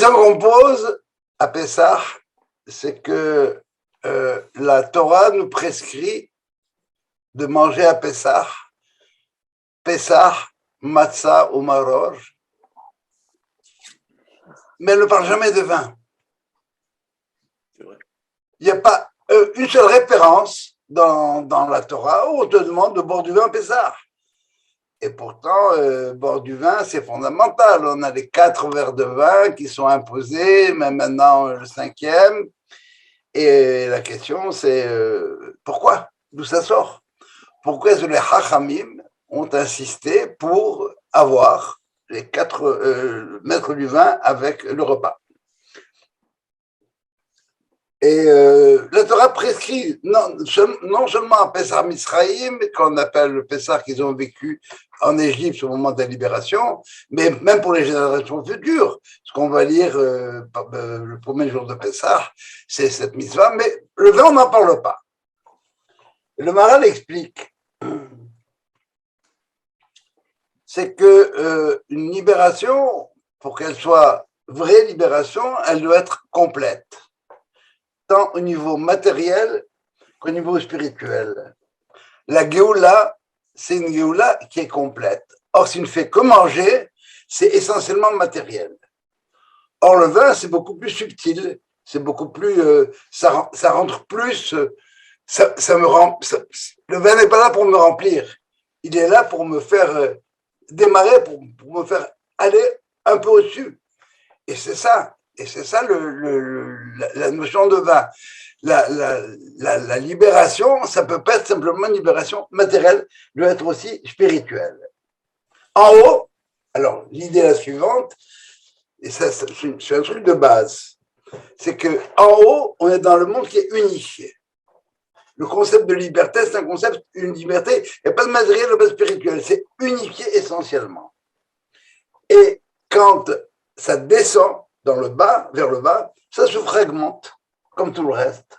question qu'on pose à Pessah, c'est que la Torah nous prescrit de manger à Pessah, matzah ou maror, mais elle ne parle jamais de vin. Il n'y a pas une seule référence dans la Torah où on te demande de boire du vin à Pessah. Et pourtant, boire du vin, c'est fondamental. On a les 4 verres de vin qui sont imposés, mais maintenant le 5e. Et la question, c'est pourquoi? D'où ça sort? Pourquoi est-ce que les Hachamim ont insisté pour avoir les 4 mètres du vin avec le repas? Et la Torah prescrit non seulement à Pessah Mitzrayim, qu'on appelle le Pessah qu'ils ont vécu en Égypte au moment de la libération, mais même pour les générations futures. Ce qu'on va lire le premier jour de Pessah, c'est cette mitzvah, mais le vin, on n'en parle pas. Et le Maharal explique, c'est que une libération, pour qu'elle soit vraie libération, elle doit être complète, tant au niveau matériel qu'au niveau spirituel. La Géoula, c'est une Géoula qui est complète. Or, si on ne fait que manger, c'est essentiellement matériel. Or, le vin, c'est beaucoup plus subtil, c'est beaucoup plus, ça rentre plus, le vin n'est pas là pour me remplir, il est là pour me faire démarrer, pour me faire aller un peu au-dessus. Et c'est ça la notion de vin. La libération, ça peut pas être simplement une libération matérielle, doit être aussi spirituelle. En haut, alors l'idée est la suivante, et ça c'est un truc de base, c'est que en haut, on est dans le monde qui est unifié. Le concept de liberté, c'est un concept, une liberté, il n'y a pas de matériel, il n'y a pas de spirituel, c'est unifié essentiellement. Et quand ça descend vers le bas, ça se fragmente, comme tout le reste.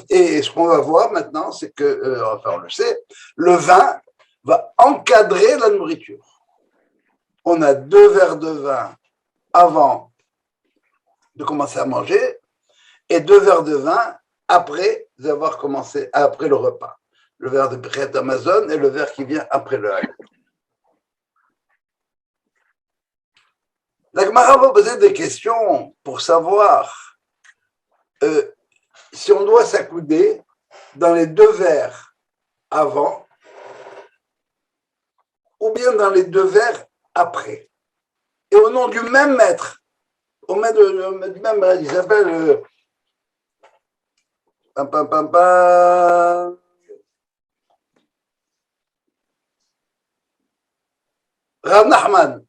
Et ce qu'on va voir maintenant, c'est que, enfin on le sait, le vin va encadrer la nourriture. On a 2 verres de vin avant de commencer à manger et 2 verres de vin après avoir commencé, après le repas. Le verre de Birkat Hamazon et le verre qui vient après le Hallel. La Gemara va poser des questions pour savoir si on doit s'accouder dans les 2 verres avant ou bien dans les 2 verres après. Et au nom du même maître, au maître du même maître, il s'appelle Rav Nachman.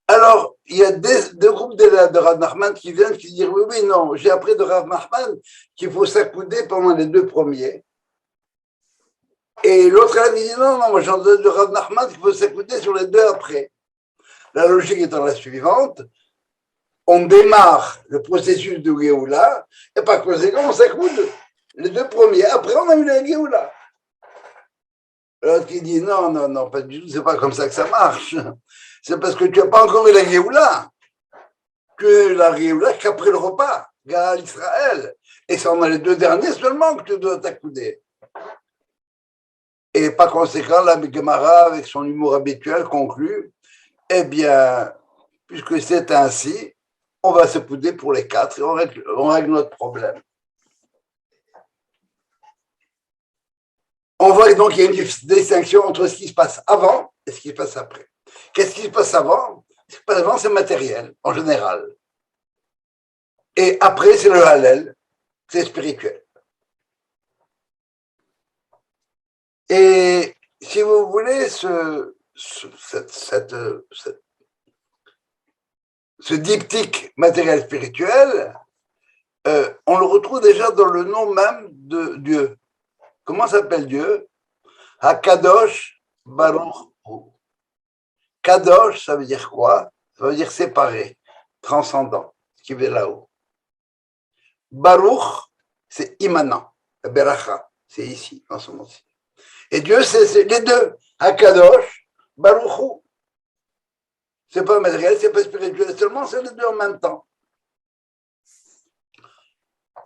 Alors, il y a 2 groupes de Rav Nachman qui viennent qui disent oui, non, j'ai appris de Rav Nachman qu'il faut s'accouder pendant les 2 premiers. Et l'autre élève dit non, moi j'en donne de Rav Nachman qu'il faut s'accouder sur les 2 après. La logique étant la suivante, on démarre le processus de Géoula, et par conséquent, on s'accoude les 2 premiers. Après, on a eu la Géoula. L'autre qui dit non, pas du tout, c'est pas comme ça que ça marche. C'est parce que tu n'as pas encore eu la Géoula. Que la Géoula qu'après le repas, Gaal Israël. Et c'est dans les 2 derniers seulement que tu dois t'accouder. Et par conséquent, la Gemara, avec son humour habituel, conclut, eh bien, puisque c'est ainsi, on va s'accouder pour les 4 et on règle notre problème. On voit donc qu'il y a une distinction entre ce qui se passe avant et ce qui se passe après. Qu'est-ce qui se passe avant? Ce qui se passe avant, c'est matériel, en général. Et après, c'est le Hallel, c'est spirituel. Et si vous voulez, ce diptyque matériel spirituel, on le retrouve déjà dans le nom même de Dieu. Comment s'appelle Dieu? Hakadosh Baruch Hu. Kadosh, ça veut dire quoi? Ça veut dire séparé, transcendant, qui vient là-haut. Baruch, c'est immanent. Beracha, c'est ici, dans ce monde-ci. Et Dieu, c'est les 2. Hakadosh, Baruch Hu. C'est pas matériel, c'est pas spirituel seulement, c'est les deux en même temps.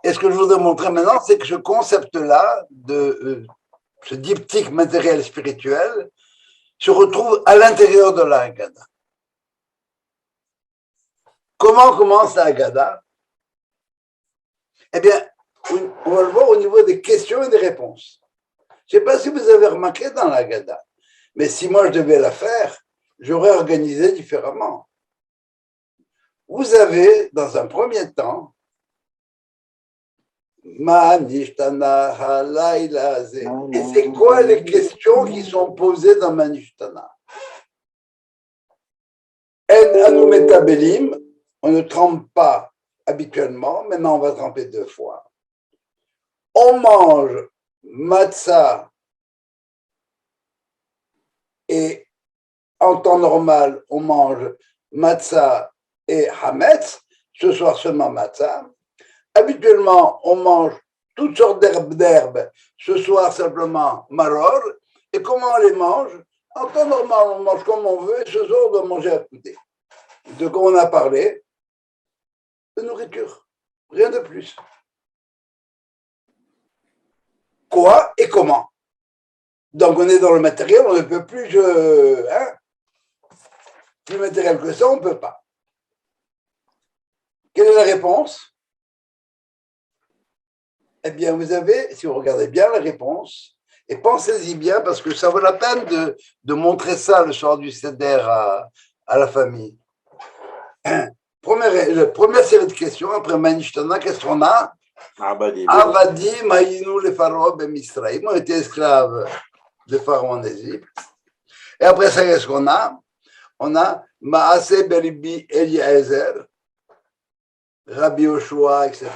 Et ce que je voudrais montrer maintenant, c'est que ce concept-là, ce diptyque matériel spirituel, se retrouve à l'intérieur de la Haggadah. Comment commence la Haggadah? Eh bien, on va le voir au niveau des questions et des réponses. Je ne sais pas si vous avez remarqué dans la Haggadah, mais si moi je devais la faire, j'aurais organisé différemment. Vous avez, dans un premier temps, Manishtana halayla ze. Et c'est quoi les questions qui sont posées dans Manishtana? En anu metabelim, on ne trempe pas habituellement, maintenant on va tremper 2 fois. On mange matzah et en temps normal, on mange matzah et hametz, ce soir seulement matzah. Habituellement, on mange toutes sortes d'herbes, ce soir simplement maror. Et comment on les mange? En temps normal, on mange comme on veut, et ce soir, on doit manger à côté. De quoi on a parlé? De nourriture, rien de plus. Quoi et comment? Donc on est dans le matériel, on ne peut plus, plus matériel que ça, on ne peut pas. Quelle est la réponse? Eh bien, vous avez, si vous regardez bien la réponse, et pensez-y bien, parce que ça vaut la peine de montrer ça le soir du Seder à la famille. Première série de questions, après Manishtana, qu'est-ce qu'on a? Avadi, Maïnou, les Pharaons, Ben Misraïm, ont été esclaves de Pharaon en Égypte. Et après ça, qu'est-ce qu'on a? On a Maase Beribi Eliezer, Rabbi Yoshua, etc.,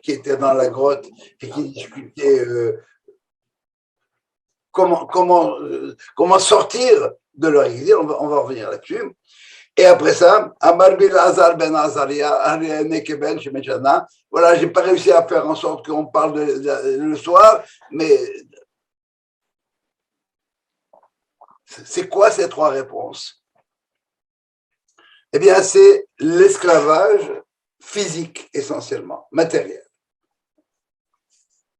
qui étaient dans la grotte et qui discutaient comment sortir de leur exil. On va revenir là-dessus. Et après ça, Amar bil Azar ben Azaria, Ariane Keben, Shemechana. Voilà, j'ai pas réussi à faire en sorte qu'on parle le soir, mais c'est quoi ces 3 réponses? Eh bien, c'est l'esclavage physique essentiellement, matériel.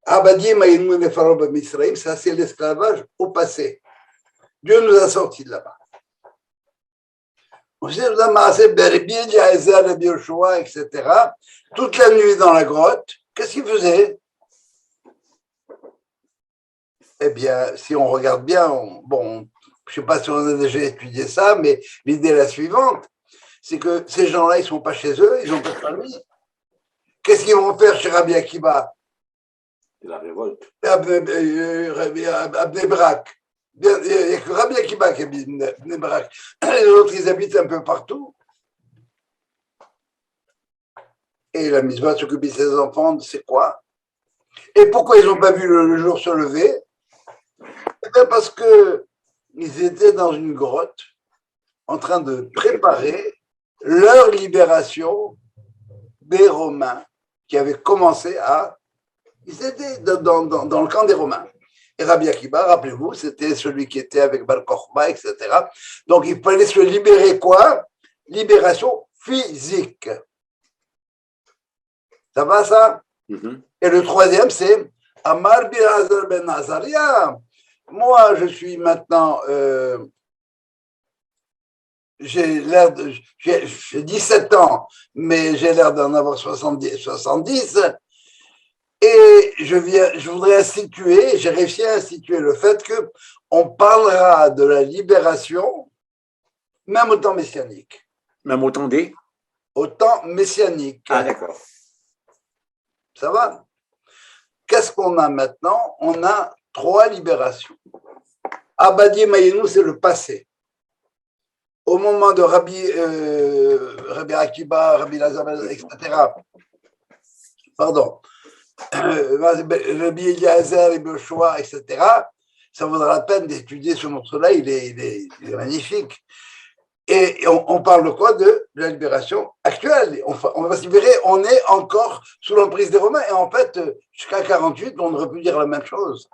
Abadi Maïnou et Pharaon ben Misraïm, ça c'est l'esclavage au passé. Dieu nous a sortis de là-bas. Ensuite, on a Maasé Berbi, Jaézer, Rabbi Yoshua, etc. Toute la nuit dans la grotte. Qu'est-ce qu'ils faisaient? Eh bien, si on regarde bien, je ne sais pas si on a déjà étudié ça, mais l'idée est la suivante, c'est que ces gens-là, ils ne sont pas chez eux, ils n'ont pas de famille. Qu'est-ce qu'ils vont faire chez Rabbi Akiba? C'est la révolte. Abné Brak. Il n'y a que Rabbi Akiba qui habite Bnei Brak. Les autres, ils habitent un peu partout. Et la mitzvah de s'occuper de ses enfants, c'est quoi? Et pourquoi ils n'ont pas vu le jour se lever? Eh bien parce qu'ils étaient dans une grotte en train de préparer leur libération des Romains qui avaient commencé à... Ils étaient dans le camp des Romains. Et Rabbi Akiba, rappelez-vous, c'était celui qui était avec Bar Kokhba, etc. Donc, il fallait se libérer quoi? Libération physique. Ça va, ça? Et le troisième, c'est Amar bin Hazar ben Azaria. Moi, je suis maintenant... j'ai 17 ans, mais j'ai l'air d'en avoir 70. Et je voudrais instituer, j'ai réussi à instituer le fait qu'on parlera de la libération, même au temps messianique. Même au temps des? Au temps messianique. Ah, d'accord. Ça va? Qu'est-ce qu'on a maintenant? On a 3 libérations. Abadi Maïnou, c'est le passé. Au moment de Rabbi Akiba, Rabbi Lazar, etc. Pardon. Rabbi Eliezer, Rabbi Yoshua, etc. Ça vaudra la peine d'étudier ce morceau-là, il est magnifique. Et on parle de quoi? De la libération actuelle. On va se libérer, on est encore sous l'emprise des Romains. Et en fait, jusqu'à 48, on aurait pu dire la même chose.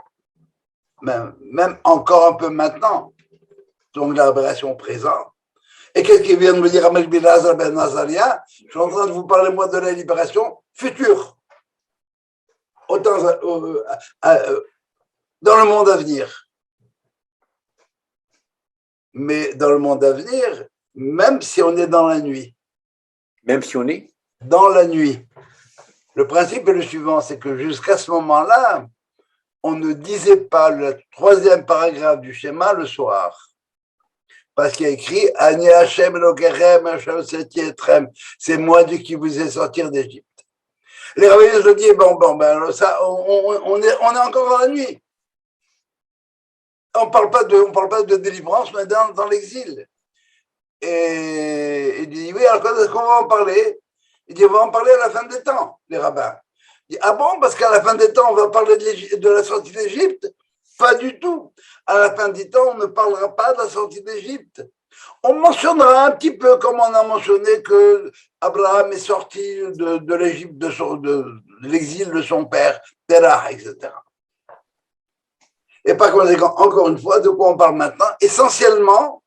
Même encore un peu maintenant. Donc la libération présente. Et qu'est-ce qu'il vient de me dire Ahmed bin Azar ben Nazaria? Je suis en train de vous parler, moi, de la libération future. Autant dans le monde à venir. Mais dans le monde à venir, même si on est dans la nuit. Même si on est dans la nuit. Le principe est le suivant, c'est que jusqu'à ce moment-là, on ne disait pas le troisième paragraphe du schéma le soir. Parce qu'il y a écrit « Ani Hashem Elokerem Hashem Seti Etrem » c'est moi Dieu qui vous ai sorti d'Égypte. Les rabbins se disent « ça, on est encore dans la nuit. On parle pas de délivrance, mais dans l'exil. » Et il dit « Oui, alors quand est-ce qu'on va en parler ?» Il dit « On va en parler à la fin des temps, les rabbins. » Il dit « Ah bon, parce qu'à la fin des temps, on va parler de la sortie d'Égypte ?» Pas du tout. À la fin du temps, on ne parlera pas de la sortie d'Égypte. On mentionnera un petit peu comme on a mentionné que Abraham est sorti de l'Égypte, de l'exil de son père, Terah, etc. Et par conséquent, encore une fois, de quoi on parle maintenant? Essentiellement,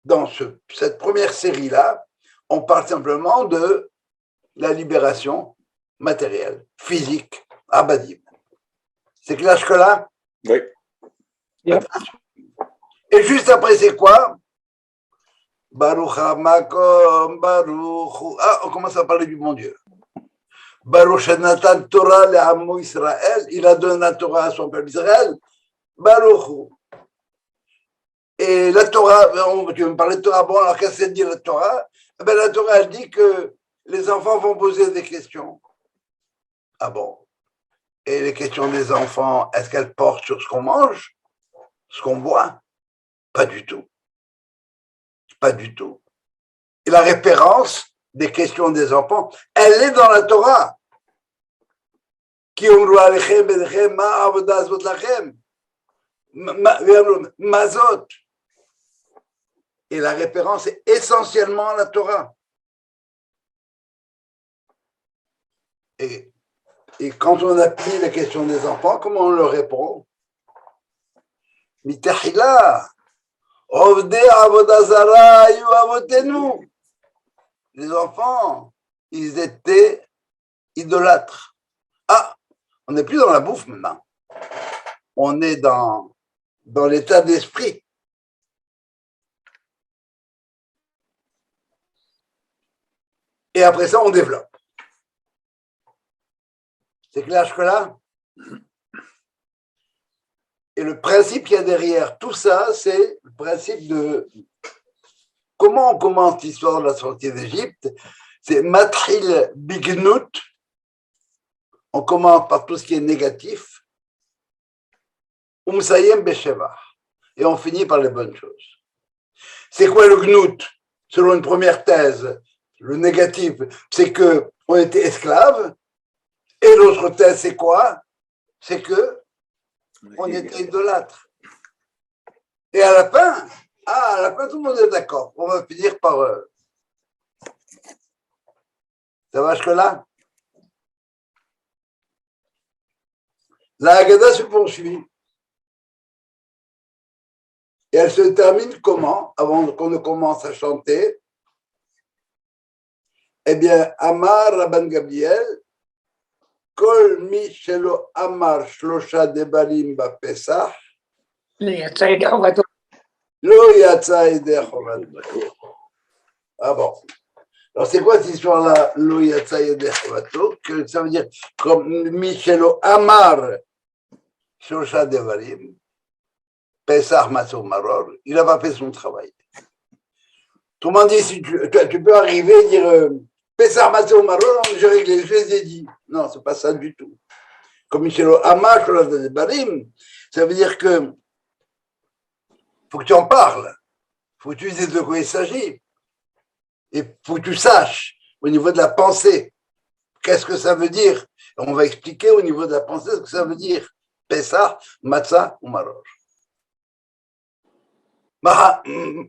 dans cette première série-là, on parle simplement de la libération matérielle, physique, abadim. C'est clair jusque-là? Oui. Yep. Et juste après, c'est quoi? Baruch HaMakom, Baruch. Ah, on commence à parler du bon Dieu. Baruch Shenatan Torah le'amo Israël. Il a donné la Torah à son peuple Israël. Baruch. Et la Torah, tu veux me parler de Torah? Bon, alors qu'est-ce que dit la Torah? Ben, la Torah, elle dit que les enfants vont poser des questions. Ah bon? Et les questions des enfants, est-ce qu'elles portent sur ce qu'on mange, ce qu'on boit? Pas du tout. Pas du tout. Et la référence des questions des enfants, elle est dans la Torah. Qui mazot. Et la référence est essentiellement à la Torah. Et quand on appuie la question des enfants, comment on leur répond? Mitachila, ovde avodazara yu avotenu. Les enfants, ils étaient idolâtres. Ah, on n'est plus dans la bouffe maintenant. On est dans l'état d'esprit. Et après ça, on développe. C'est clair jusque-là? Et le principe qu'il y a derrière tout ça, c'est le principe de comment on commence l'histoire de la sortie d'Égypte. C'est Matril Bignut. On commence par tout ce qui est négatif. Umsayem Besheva. Et on finit par les bonnes choses. C'est quoi le Gnut? Selon une première thèse, le négatif, c'est qu'on était esclaves. Et l'autre thèse, c'est quoi? C'est que on était idolâtres. Et à la fin, tout le monde est d'accord. On va finir par... Ça va jusque-là? La Haggadah se poursuit. Et elle se termine comment? Avant qu'on ne commence à chanter. Eh bien, Amar Rabban Gabriel, Kol mi shelo amar shlosha debarim bapesach, lo yatsa yedei chovato. Ah bon. Alors, c'est quoi cette histoire-là, lo yatsa yedei chovato? Que ça veut dire, comme mi shelo amar shlosha debarim, pesach matzot maror, il n'a pas fait son travail. Tout le monde dit, si tu peux arriver et dire, Pesach matzot maror, j'ai réglé, je les ai dit. Non, c'est pas ça du tout. Comme Michel Hamash, ça veut dire que faut que tu en parles, faut que tu dises de quoi il s'agit, et faut que tu saches au niveau de la pensée qu'est-ce que ça veut dire. On va expliquer au niveau de la pensée ce que ça veut dire. Pesach, matzah ou maror.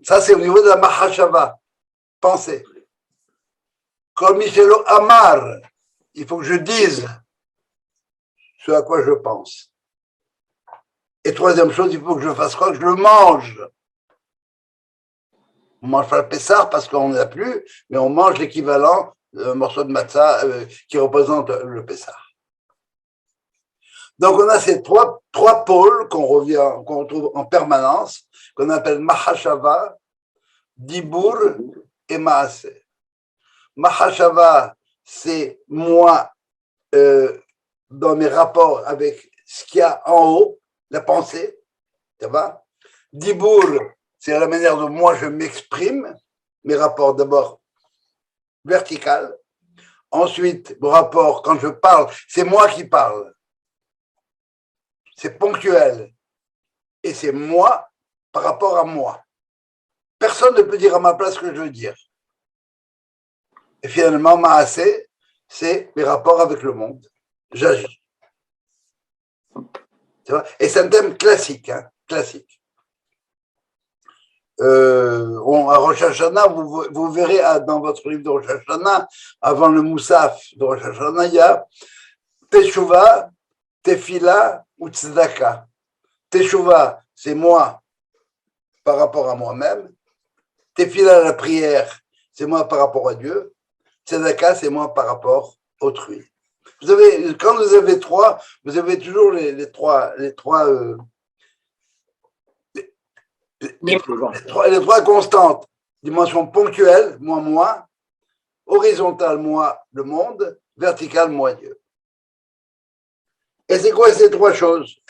Ça c'est au niveau de la mahashava, pensée. Comme Michel Amar, il faut que je dise ce à quoi je pense. Et troisième chose, il faut que je fasse quoi? Que je le mange. On mange pas le Pessah parce qu'on n'a plus, mais on mange l'équivalent d'un morceau de matzah qui représente le Pessah. Donc, on a ces trois pôles qu'on retrouve en permanence, qu'on appelle Mahashava, Dibur et Maaseh. Mahashava, c'est moi dans mes rapports avec ce qu'il y a en haut, la pensée, ça va. Dibur, c'est la manière dont moi je m'exprime, mes rapports d'abord vertical. Ensuite, mon rapport, quand je parle, c'est moi qui parle. C'est ponctuel. Et c'est moi par rapport à moi. Personne ne peut dire à ma place ce que je veux dire. Et finalement, Maaseh, c'est mes rapports avec le monde. J'agis. Et c'est un thème classique, hein, classique. À Rosh Hashanah, vous verrez dans votre livre de Rosh Hashanah, avant le Moussaf de Rosh Hashanah, il y a Teshuvah, Tefila ou Tzedaka. Teshuvah, c'est moi par rapport à moi-même. Tefila, la prière, c'est moi par rapport à Dieu. Tzedaka, c'est moi par rapport à autrui. Quand vous avez trois, vous avez toujours les trois constantes. Dimension ponctuelle, moi, horizontale, moi, le monde, verticale, moi, Dieu. Et c'est quoi ces trois choses?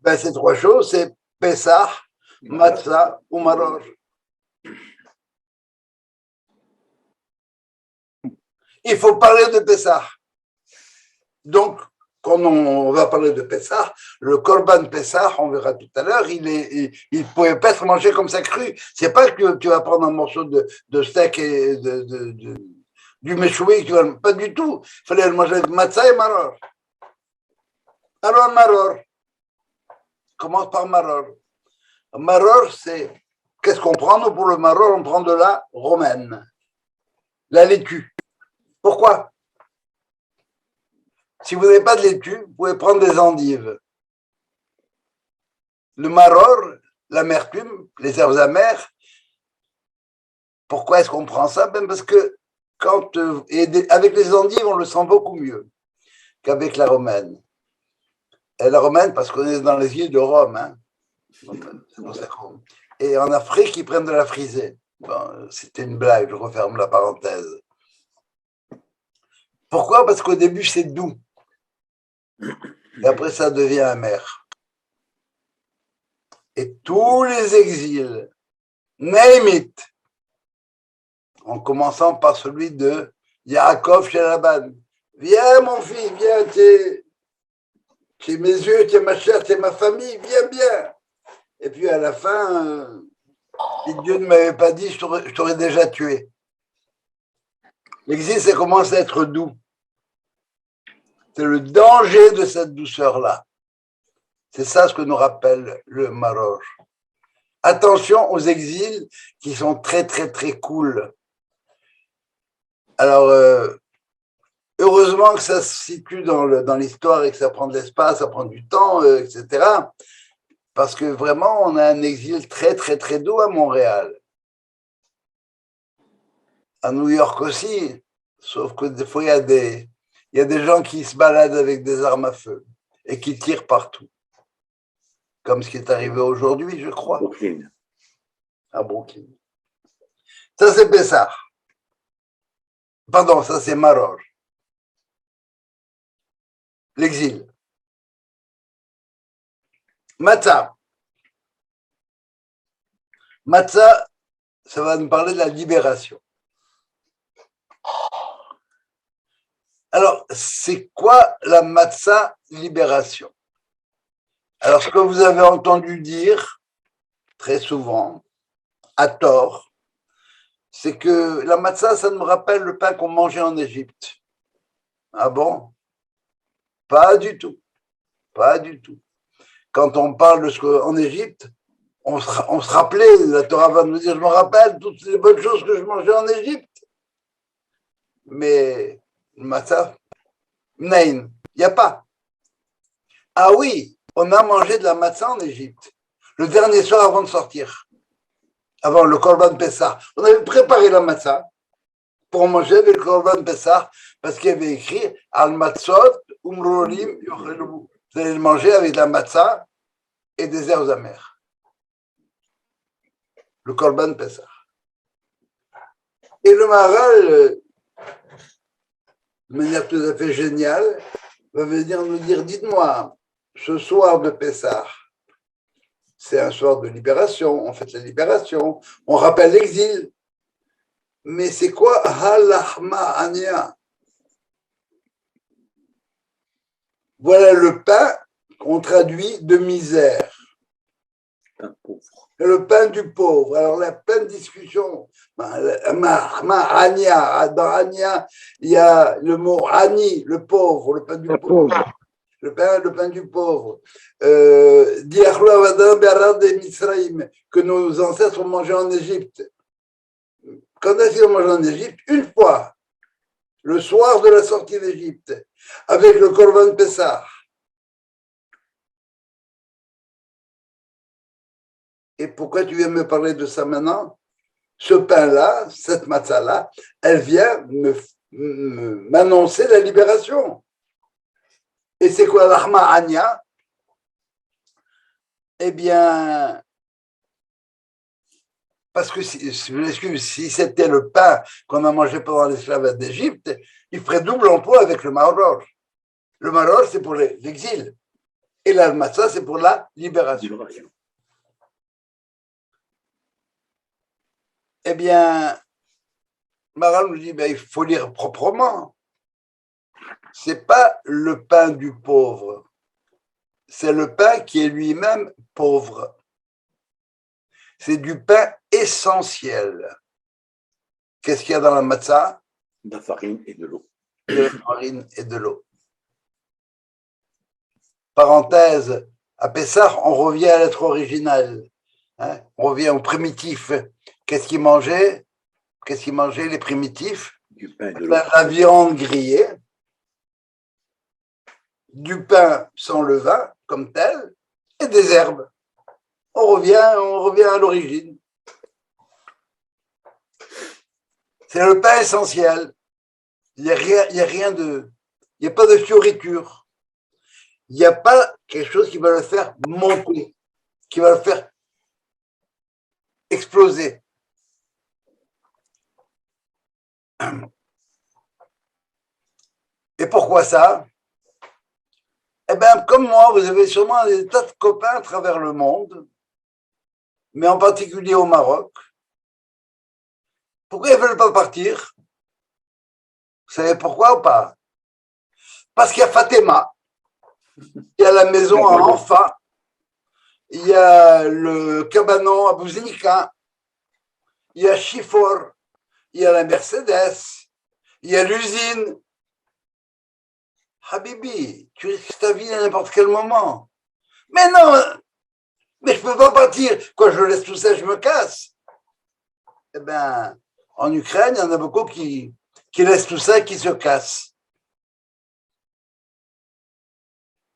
Ces trois choses, c'est Pessah, Matzah ou Maror. Il faut parler de Pessah. Donc, quand on va parler de Pessah, le Korban Pessah, on verra tout à l'heure, il pouvait pas être mangé comme ça cru. C'est pas que tu vas prendre un morceau de steak et du méchoui, pas du tout. Il fallait le manger avec matzah et maror. Alors, maror. Commence par maror. Maror, c'est, qu'est-ce qu'on prend? Nous, pour le maror, on prend de la romaine, la laitue. Pourquoi? Si vous n'avez pas de laitue, vous pouvez prendre des endives. Le maror, l'amertume, les herbes amères. Pourquoi est-ce qu'on prend ça? Ben parce que avec les endives, on le sent beaucoup mieux qu'avec la romaine. Et la romaine, parce qu'on est dans les îles de Rome. Hein. Et en Afrique, ils prennent de la frisée. Bon, c'était une blague, je referme la parenthèse. Pourquoi? Parce qu'au début, c'est doux. Et après, ça devient amer. Et tous les exils, name it, en commençant par celui de Yaakov chez Laban. Viens, mon fils, viens, tu es mes yeux, tu es ma chair, tu es ma famille, viens. Et puis à la fin, si Dieu ne m'avait pas dit, je t'aurais déjà tué. L'exil, ça commence à être doux. C'est le danger de cette douceur-là. C'est ça ce que nous rappelle le Maror. Attention aux exils qui sont très, très, très cool. Alors, heureusement que ça se situe dans l'histoire et que ça prend de l'espace, ça prend du temps, etc. Parce que vraiment, on a un exil très, très, très doux à Montréal. À New York aussi, sauf que des fois, il y a des gens qui se baladent avec des armes à feu et qui tirent partout. Comme ce qui est arrivé aujourd'hui, je crois. Brooklyn. À Brooklyn. Ça, c'est Pessah. Pardon, ça, c'est Maror. L'exil. Matzah. Matzah, ça va nous parler de la libération. Alors, c'est quoi la matzah libération? Alors, ce que vous avez entendu dire très souvent, à tort, c'est que la matzah, ça nous rappelle le pain qu'on mangeait en Égypte. Ah bon? Pas du tout. Pas du tout. Quand on parle de ce qu'en Égypte, on se rappelait, la Torah va nous dire, je me rappelle toutes les bonnes choses que je mangeais en Égypte. Mais le matzah, nein, il n'y a pas. Ah oui, on a mangé de la matzah en Égypte, le dernier soir avant de sortir. avant le Korban Pessah. On avait préparé la matzah pour manger avec le Korban Pessah parce qu'il y avait écrit Al Matzot Umrolim Yochelu. Vous allez le manger avec de la matzah et des herbes amères. Le Korban Pessah. Et le Maharal, de manière tout à fait géniale, va venir nous dire, dites-moi, ce soir de Pessah, c'est un soir de libération, on fête la libération, on rappelle l'exil. Mais c'est quoi Halachma Ania? Voilà le pain qu'on traduit de misère. Pain pauvre. Le pain du pauvre. Alors, il y a plein de discussions. Ania, dans Ania, il y a le mot Ani, le pauvre, le pain du pauvre. Le pain du pauvre. Que nos ancêtres ont mangé en Égypte. Quand est-ce qu'ils ont mangé en Égypte? Une fois, le soir de la sortie d'Égypte, avec le Korban Pessah. Et pourquoi tu viens me parler de ça maintenant? Ce pain-là, cette matzah-là, elle vient m'annoncer la libération. Et c'est quoi l'Achma Anya? Eh bien, parce que si c'était le pain qu'on a mangé pendant l'esclavage d'Égypte, il ferait double emploi avec le maror. Le maror, c'est pour l'exil. Et la matzah, c'est pour la libération. Eh bien, Maharal nous dit, ben, il faut lire proprement. C'est pas le pain du pauvre, c'est le pain qui est lui-même pauvre. C'est du pain essentiel. Qu'est-ce qu'il y a dans la matzah? De la farine et de l'eau. De la farine et de l'eau. Parenthèse, à Pessah, on revient à l'être original. Hein? On revient au primitif. Qu'est-ce qu'ils mangeaient? Qu'est-ce qu'ils mangeaient, les primitifs? Du pain et de l'eau. La viande grillée, du pain sans levain, comme tel, et des herbes. On revient à l'origine. C'est le pain essentiel. Il n'y a pas de fioriture. Il n'y a pas quelque chose qui va le faire monter, qui va le faire exploser. Et pourquoi ça? Eh bien, comme moi, vous avez sûrement des tas de copains à travers le monde, mais en particulier au Maroc. Pourquoi ils ne veulent pas partir? Vous savez pourquoi ou pas? Parce qu'il y a Fatima, il y a la maison à Anfa, il y a le cabanon à Bouzinika, il y a Chifor, il y a la Mercedes, il y a l'usine. Habibi, tu risques ta vie à n'importe quel moment. Mais non, mais je ne peux pas partir. Quoi, je laisse tout ça, je me casse. Eh bien, en Ukraine, il y en a beaucoup qui laissent tout ça et qui se cassent.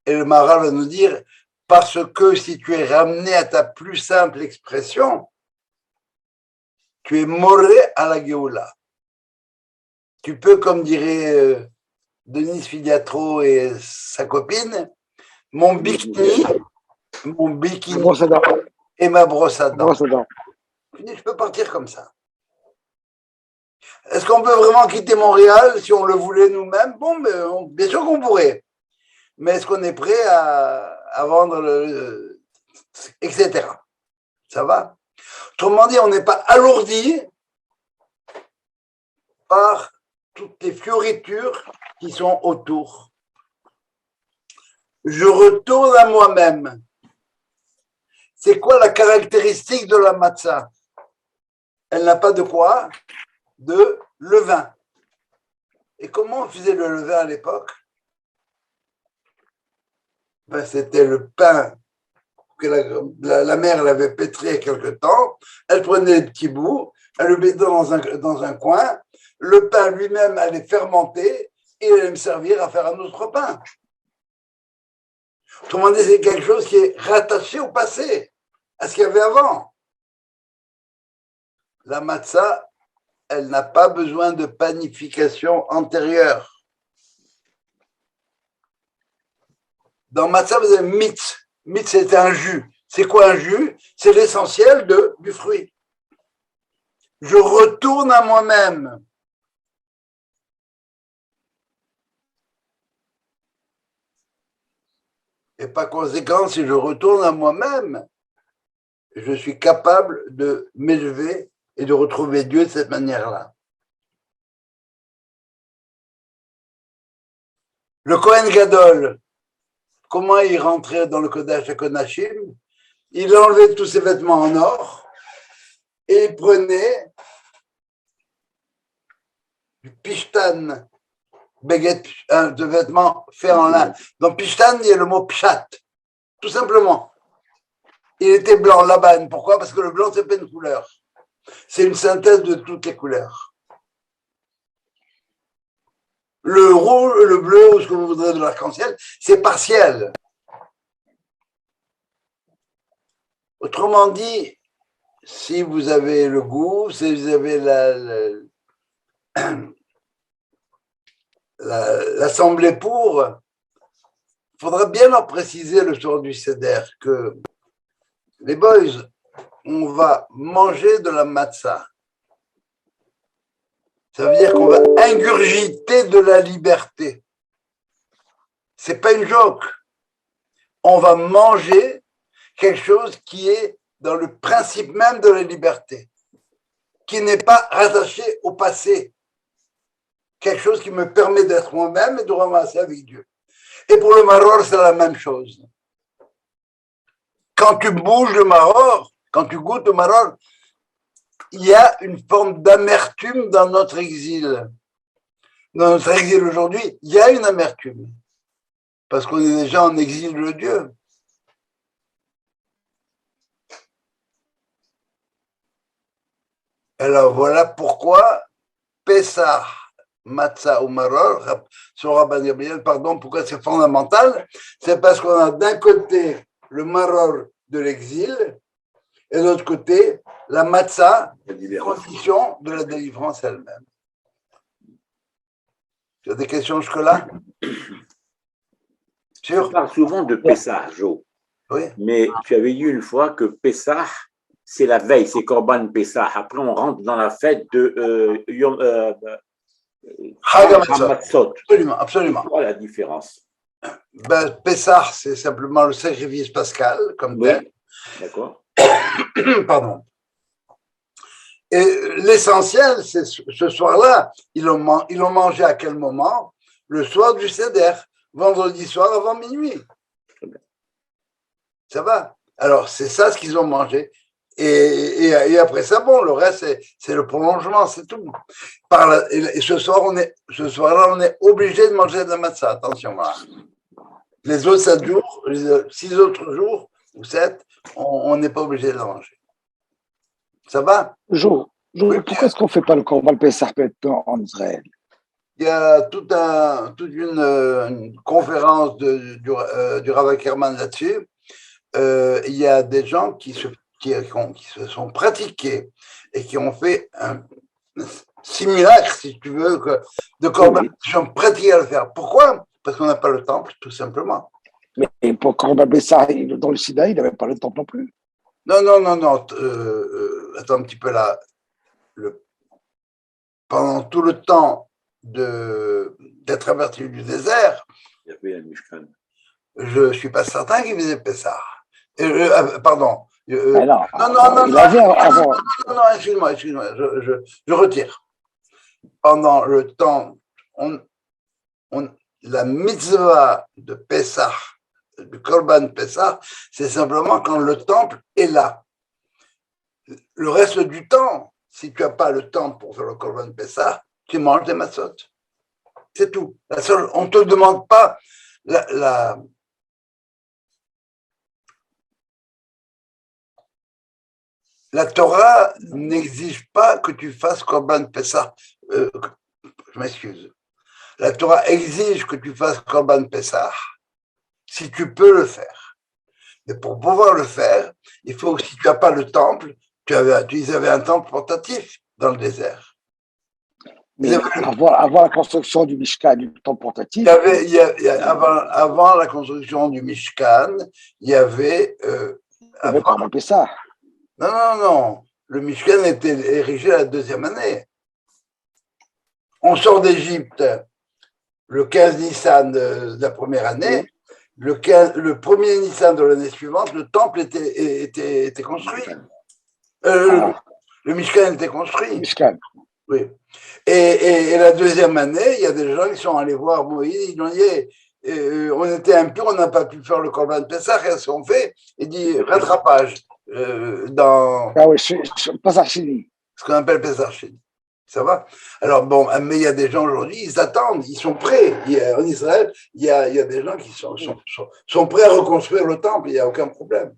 Et le Maharal va nous dire, parce que si tu es ramené à ta plus simple expression, tu es moré à la Géoula. Tu peux, comme dirait Denise Filiatro et sa copine, mon bikini et ma brosse à dents. Je peux partir comme ça. Est-ce qu'on peut vraiment quitter Montréal si on le voulait nous-mêmes? Bon, bien sûr qu'on pourrait. Mais est-ce qu'on est prêt à vendre etc. Ça va? Autrement dit, on n'est pas alourdi par toutes les fioritures qui sont autour. Je retourne à moi-même. C'est quoi la caractéristique de la matzah? Elle n'a pas de quoi? De levain. Et comment on faisait le levain à l'époque? Ben, c'était le pain que la mère l'avait pétri il y a quelque temps. Elle prenait des petits bouts, elle le mettait dans un coin. Le pain lui-même allait fermenter et il allait me servir à faire un autre pain. Autrement dit, c'est quelque chose qui est rattaché au passé, à ce qu'il y avait avant. la matzah, elle n'a pas besoin de panification antérieure. Dans matzah, vous avez mitz. Mitz, c'est un jus. C'est quoi un jus? C'est l'essentiel du fruit. Je retourne à moi-même. Et par conséquent, si je retourne à moi-même, je suis capable de m'élever et de retrouver Dieu de cette manière-là. Le Kohen Gadol, comment il rentrait dans le Kodesh HaKodashim? Il enlevait tous ses vêtements en or et il prenait du pishtan, baguette de vêtements faits en lin. Dans pishtan, il y a le mot pshat, tout simplement. Il était blanc, Laban. Pourquoi? Parce que le blanc, c'est pas une couleur. C'est une synthèse de toutes les couleurs. Le rouge, le bleu, ou ce que vous voudrez de l'arc-en-ciel, c'est partiel. Autrement dit, si vous avez le goût, si vous avez l'assemblée pour, il faudra bien leur préciser le soir du Seder que les boys, on va manger de la matzah. Ça veut dire qu'on va ingurgiter de la liberté. C'est pas une joke. On va manger quelque chose qui est dans le principe même de la liberté, qui n'est pas rattaché au passé. Quelque chose qui me permet d'être moi-même et de ramasser avec Dieu. Et pour le maror, c'est la même chose. Quand tu bouges le maror, quand tu goûtes le maror, il y a une forme d'amertume dans notre exil. Dans notre exil aujourd'hui, il y a une amertume. Parce qu'on est déjà en exil de Dieu. Alors voilà pourquoi Pessah, Matzah ou Maror, sur Rabban Gabriel, pardon, pourquoi c'est fondamental? C'est parce qu'on a d'un côté le Maror de l'exil et de l'autre côté la Matzah, condition de la délivrance elle-même. Tu as des questions jusque-là? Tu parles souvent de Pessah, Jo. Oui. Mais tu avais dit une fois que Pessah, c'est la veille, c'est Korban Pessah. Après, on rentre dans la fête de Yom Hamatzot. Absolument, absolument. C'est quoi la différence? Pessah, c'est simplement le sacrifice pascal, comme tel. Oui, d'accord. Pardon. Et l'essentiel, c'est ce soir-là, ils l'ont mangé à quel moment? Le soir du Seder, vendredi soir avant minuit. Ça va? Alors, c'est ça ce qu'ils ont mangé. Et après ça, bon, le reste, c'est le prolongement, c'est tout. Et ce soir-là, on est obligé de manger de la matzah. Attention, voilà. Les autres 7 jours, les 6 autres jours, ou 7, on n'est pas obligé de la manger. Ça va? Jo, Oui, pourquoi est-ce qu'on ne fait pas le Corban Pessah en Israël? Il y a toute une conférence du Rav Ackerman là-dessus. Il y a des gens qui se sont pratiqués et qui ont fait un simulacre, si tu veux, de Corban, qui sont pratiqués à le faire. Pourquoi? Parce qu'on n'a pas le temple, tout simplement. Mais pour Corban Pessah, dans le Sinaï, il n'avait pas le temple non plus. Non. Attends un petit peu là. Pendant tout le temps d'être averti du désert, Il y avait la Mishkan. je ne suis pas certain qu'il faisait Pessah. Pardon. Non, excuse-moi, je retire. Pendant le temps, la mitzvah de Pessah, du Korban Pessah, c'est simplement quand le temple est là. Le reste du temps, si tu n'as pas le temps pour faire le Korban Pessah, tu manges des matzot. C'est tout. On ne te demande pas la Torah n'exige pas que tu fasses Korban Pessah. Je m'excuse. La Torah exige que tu fasses Korban Pessah si tu peux le faire. Mais pour pouvoir le faire, il faut que si tu n'as pas le temple, Ils avaient un temple portatif dans le désert. Mais avant la construction du Mishkan, du temple portatif, Avant la construction du Mishkan, il y avait. il y avait Corban Pessah. Non. Le Mishkan était érigé la deuxième année. On sort d'Égypte le 15 Nissan de la première année. Oui. Le premier Nissan de l'année suivante, le temple était construit. Le Mishkan était construit. Mishkan. Oui. Et la deuxième année, il y a des gens qui sont allés voir Moïse, ils ont dit on était impurs, on n'a pas pu faire le Corban Pessah, qu'est-ce qu'on fait? Il dit rattrapage dans Pessah Sheni. Ce qu'on appelle Pessah Sheni. Ça va? Alors bon, mais il y a des gens aujourd'hui, ils attendent, ils sont prêts. En Israël, il y a des gens qui sont prêts à reconstruire le temple, il n'y a aucun problème.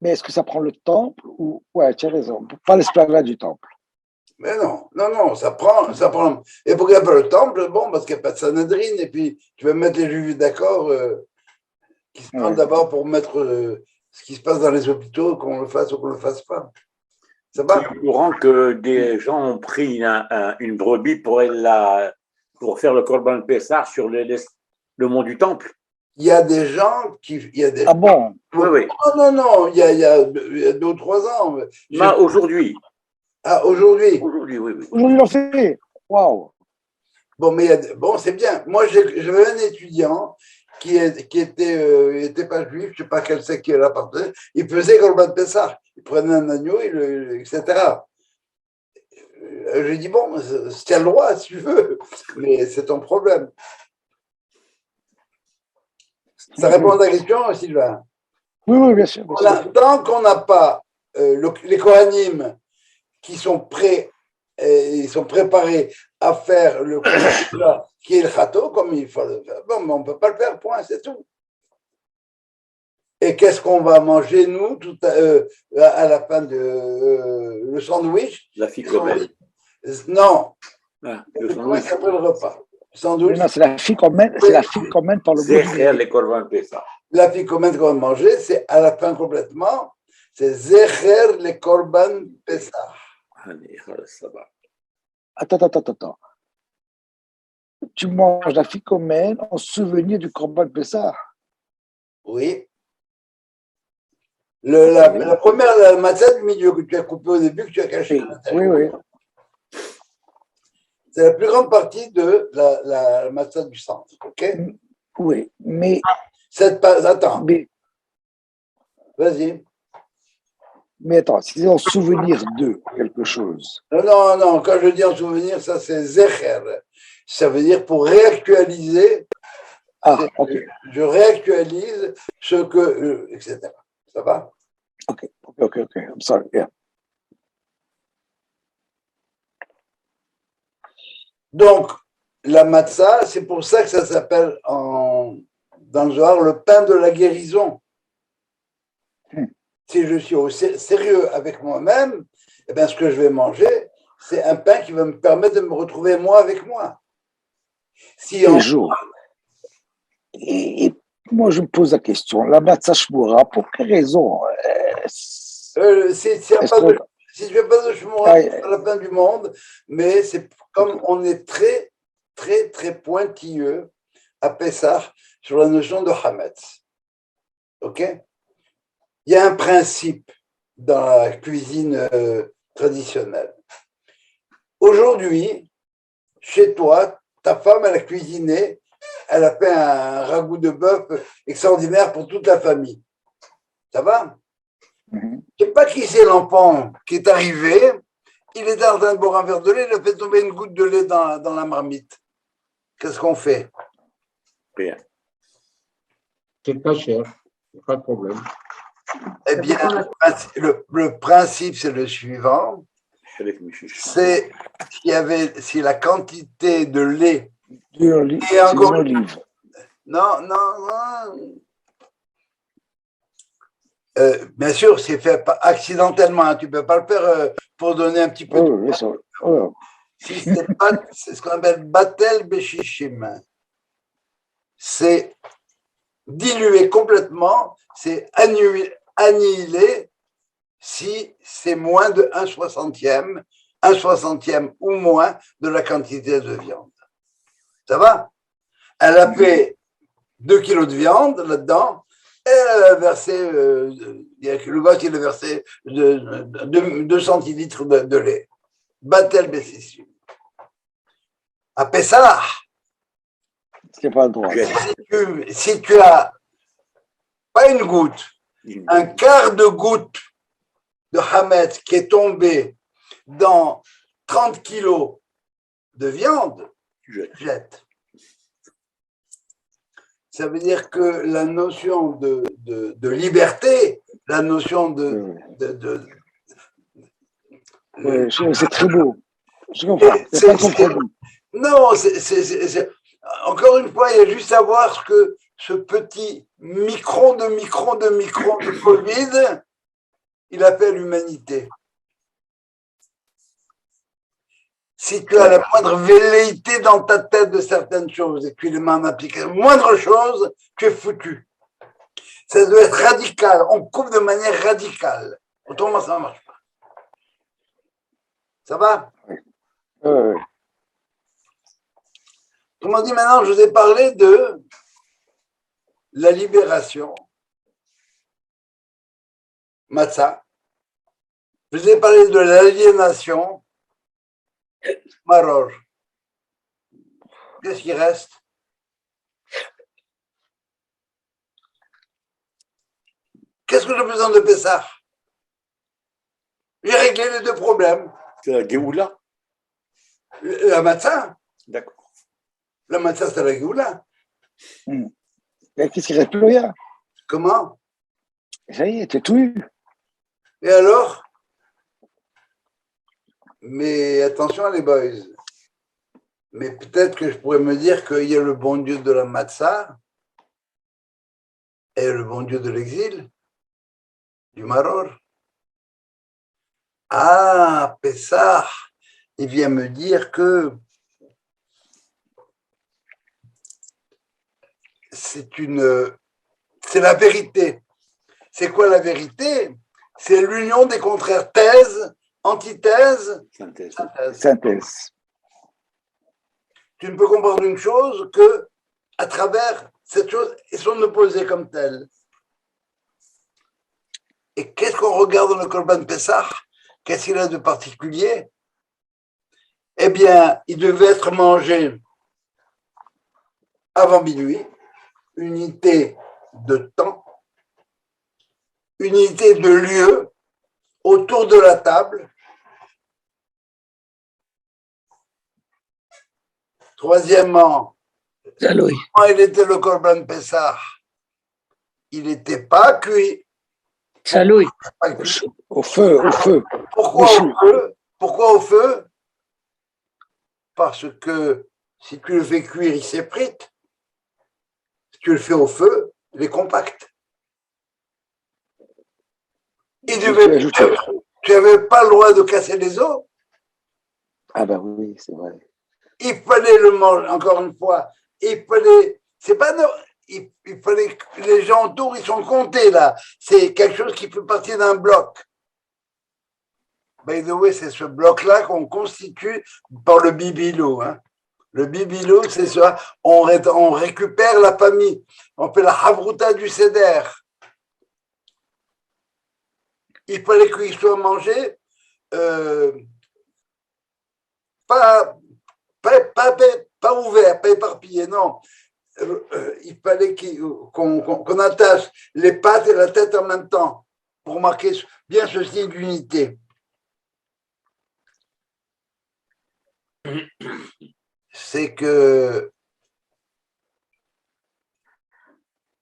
Mais est-ce que ça prend le temple ou... Ouais, tu as raison, pas l'esplanade du temple. Mais non, ça prend. Et pourquoi il n'y a pas le temple? Bon, parce qu'il n'y a pas de Sanhedrin, et puis tu vas mettre les Juifs d'accord, qui se prennent d'abord pour mettre ce qui se passe dans les hôpitaux, qu'on le fasse ou qu'on ne le fasse pas. Ça va? Tu es au courant que des gens ont pris une brebis pour faire le Corban Pessah sur le mont du Temple? Il y a des gens qui. Ah bon? Oui. Non, il y a 2 ou 3 ans. Aujourd'hui. Ah, aujourd'hui? Aujourd'hui, oui. Aujourd'hui, ils l'ont fait. Waouh! Bon, mais c'est bien. Moi, j'avais un étudiant qui était pas juif, je ne sais pas quel secte il appartenait, il faisait Corban Pessah. Il prenait un agneau, etc. J'ai dit, bon, tu as le droit si tu veux, mais c'est ton problème. Ça répond à ta question, Sylvain? Oui, bien sûr. Tant qu'on n'a pas les Kohanim qui sont prêts, ils sont préparés à faire le qui est le château, comme il faut le faire. Bon, mais on ne peut pas le faire, point, c'est tout. Et qu'est-ce qu'on va manger, nous, à la fin de le sandwich? La ficomène. Non. Le Comment sandwich. s'appelle le repas? Sandwich. Non, c'est la ficomène, c'est la ficomène par le Zecher le Corban Pessah. La ficomène qu'on va manger, c'est à la fin complètement, c'est Zecher le Corban Pessah. Attends. Tu manges la ficomène en souvenir du Corban Pessah. Oui. La première, la matzah du milieu que tu as coupée au début, que tu as caché. Oui. C'est la plus grande partie de la matzah du centre, ok? Oui, mais... Attends. Vas-y. Mais attends, c'est en souvenir de quelque chose. Non, quand je dis en souvenir, ça c'est Zecher. Ça veut dire pour réactualiser. Ok. Je réactualise ce que, etc. Ça va? Ok. I'm sorry, yeah. Donc, la matzah, c'est pour ça que ça s'appelle dans le Zohar le pain de la guérison. Si je suis au sérieux avec moi-même, eh bien, ce que je vais manger, c'est un pain qui va me permettre de me retrouver moi avec moi. Et moi, je me pose la question, la matzah shmura, pour quelle raison si tu ne fais pas de shmura, c'est la fin du monde, mais c'est comme on est très, très, très pointilleux à Pessah sur la notion de Hametz. OK? Il y a un principe dans la cuisine traditionnelle. Aujourd'hui, chez toi, ta femme, elle a cuisiné, elle a fait un ragoût de bœuf extraordinaire pour toute la famille. Ça va? Je ne sais pas qui c'est l'enfant qui est arrivé, il était en train de boire un verre de lait, il a fait tomber une goutte de lait dans la marmite. Qu'est-ce qu'on fait? Rien. C'est pas cher, pas de problème. Eh bien, le principe, c'est le suivant. C'est si la quantité de lait et encore olive. Non. Bien sûr, c'est fait accidentellement. Tu ne peux pas le faire pour donner un petit peu de... C'est ce qu'on appelle batel beshishim. C'est diluer complètement, c'est annihiler si c'est moins de 1/60e ou moins de la quantité de viande. Ça va? Elle a fait 2 kilos de viande là-dedans, et elle a versé, le gars qui a versé 2 centilitres de lait. Batel Bessissim. À Pessah, C'est pas le droit. si tu as pas une goutte, un quart de goutte de Hametz qui est tombé dans 30 kilos de viande, jette. Ça veut dire que la notion de liberté, la notion c'est très beau. Je comprends. C'est pas compromis. Non, encore une fois, il y a juste à voir que ce petit micron de Covid, il a fait l'humanité. Si tu as la moindre velléité dans ta tête de certaines choses et que tu les mets en application, moindre chose, tu es foutu. Ça doit être radical. On coupe de manière radicale. Autrement, ça ne marche pas. Ça va? Autrement dit, maintenant, je vous ai parlé de la libération, Matzah. Je vous ai parlé de l'aliénation, Maror. Qu'est-ce qui reste? Qu'est-ce que j'ai besoin de Pessah? J'ai réglé les deux problèmes. C'est la Géoula? La Matzah. D'accord. La Matzah, c'est la Géoula. Mais qu'est-ce qui reste plus rien? Comment? Ça y est, t'es tout eu. Et alors? Mais attention les boys. Mais peut-être que je pourrais me dire qu'il y a le bon Dieu de la Matzah et le bon Dieu de l'exil, du Maror. Ah, Pessah, il vient me dire que c'est la vérité. C'est quoi la vérité? C'est l'union des contraires, thèse, antithèse, Synthèse. Tu ne peux comprendre une chose que à travers cette chose et son opposé comme tel. Et qu'est-ce qu'on regarde dans le Korban Pessah? Qu'est-ce qu'il a de particulier? Eh bien, il devait être mangé avant minuit, unité de temps, unité de lieu, autour de la table. Troisièmement, quand il était le Korban Pessah, il n'était pas cuit. Salut. Au feu. Pourquoi au feu? Pourquoi au feu? Parce que si tu le fais cuire, il s'éprite. Si tu le fais au feu, il est compact. Tu n'avais pas le droit de casser les os. Ah ben oui, c'est vrai. Il fallait le manger, encore une fois. Il fallait que les gens autour, ils sont comptés là. C'est quelque chose qui fait partie d'un bloc. By the way, c'est ce bloc-là qu'on constitue par le bibilo. Hein. Le bibilo, c'est ça. On récupère la famille. On fait la havruta du seder. Il fallait qu'il soit mangé pas ouvert, pas éparpillé, non. Il fallait qu'on attache les pattes et la tête en même temps pour marquer bien ce signe d'unité. C'est que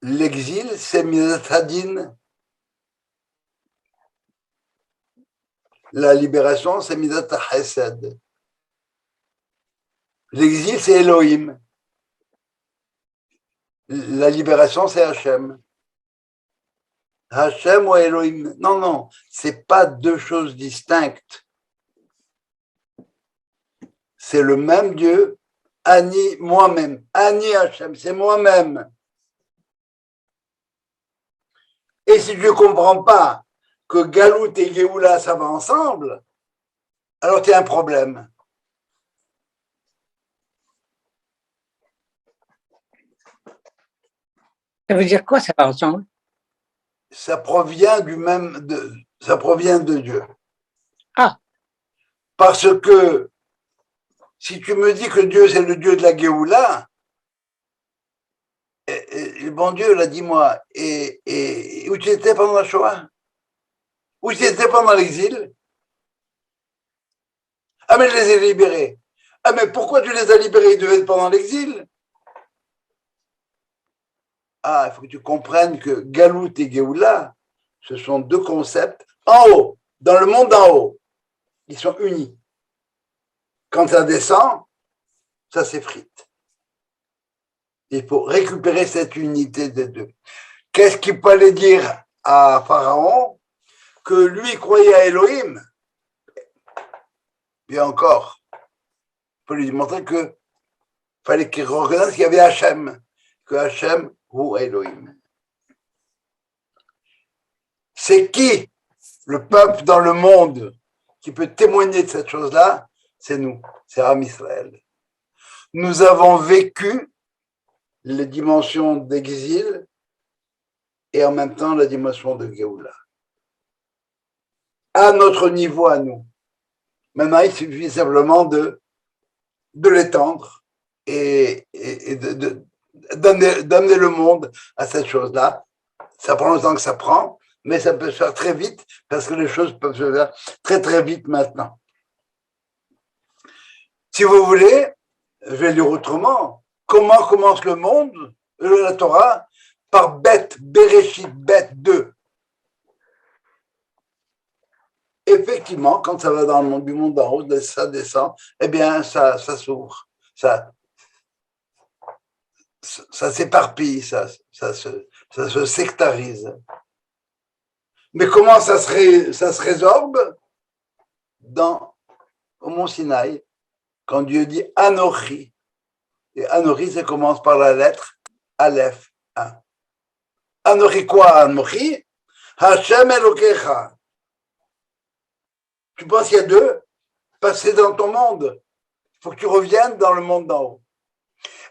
l'exil, c'est Midat Hadin. La libération, c'est Midat Hesed. L'exil, c'est Elohim. La libération, c'est Hachem. Hachem ou Elohim. Non, c'est pas deux choses distinctes. C'est le même Dieu, Ani, moi-même. Ani Hachem, c'est moi-même. Et si tu ne comprends pas que Galout et Géoula, ça va ensemble, alors tu as un problème. Ça veut dire quoi, ça va ensemble? Ça provient ça provient de Dieu. Ah. Parce que si tu me dis que Dieu, c'est le Dieu de la Géoula, et le bon Dieu l'a dit moi, et où tu étais pendant la Shoah? Où tu étais pendant l'exil? Ah, mais je les ai libérés. Ah, mais pourquoi tu les as libérés? Ils devaient être pendant l'exil. Ah, il faut que tu comprennes que Galout et Géoula, ce sont deux concepts en haut, dans le monde d'en haut. Ils sont unis. Quand ça descend, ça s'effrite. Il faut récupérer cette unité des deux. Qu'est-ce qu'il fallait dire à Pharaon? Que lui croyait à Elohim. Bien encore, il faut lui montrer que fallait qu'il reconnaisse qu'il y avait Hachem, que Hachem ou Elohim. C'est qui le peuple dans le monde qui peut témoigner de cette chose-là? C'est nous, c'est Am Israël. Nous avons vécu les dimensions d'exil et en même temps la dimension de Géoula. À notre niveau, à nous. Maintenant, il suffit simplement de l'étendre et d'amener le monde à cette chose-là. Ça prend le temps que ça prend, mais ça peut se faire très vite parce que les choses peuvent se faire très très vite maintenant. Si vous voulez, je vais dire autrement, comment commence le monde, la Torah? Par Beth, Bereshit, Beth 2. Effectivement, quand ça va dans le monde du monde d'en haut, ça descend, eh bien, ça s'ouvre, ça s'éparpille, ça se sectarise. Mais comment ça se résorbe? Au mont Sinaï, quand Dieu dit Anochi, et Anochi, ça commence par la lettre Aleph, 1. Anochi quoi, Anochi? Hashem Elokecha. Tu penses qu'il y a deux? Parce que c'est dans ton monde. Il faut que tu reviennes dans le monde d'en haut.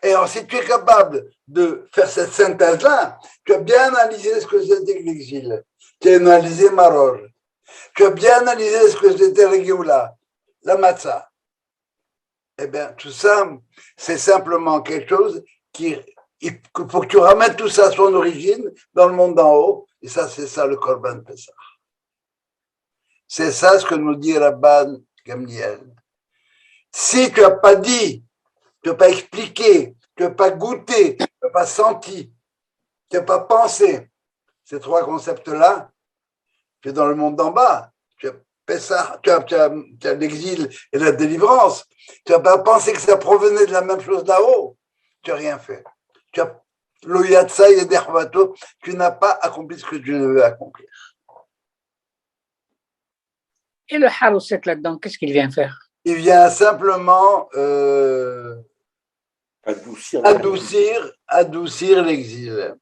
Et alors, si tu es capable de faire cette synthèse-là, tu as bien analysé ce que c'était que l'exil. Tu as analysé Maror. Tu as bien analysé ce que c'était la Géoula, la Matzah. Eh bien, tout ça, c'est simplement quelque chose il faut que tu ramènes tout ça à son origine dans le monde d'en haut. Et ça, c'est ça le Korban Pessah. C'est ça ce que nous dit Rabban Gamliel. Si tu n'as pas dit, tu n'as pas expliqué, tu n'as pas goûté, tu n'as pas senti, tu n'as pas pensé ces trois concepts-là, tu es dans le monde d'en bas. Tu as Pessah, tu as l'exil et la délivrance. Tu n'as pas pensé que ça provenait de la même chose là-haut. Tu n'as rien fait. Tu as l'Oyatsa et Dervato, tu n'as pas accompli ce que tu devais accomplir. Et le Haroset là-dedans, qu'est-ce qu'il vient faire? Il vient simplement adoucir l'exil.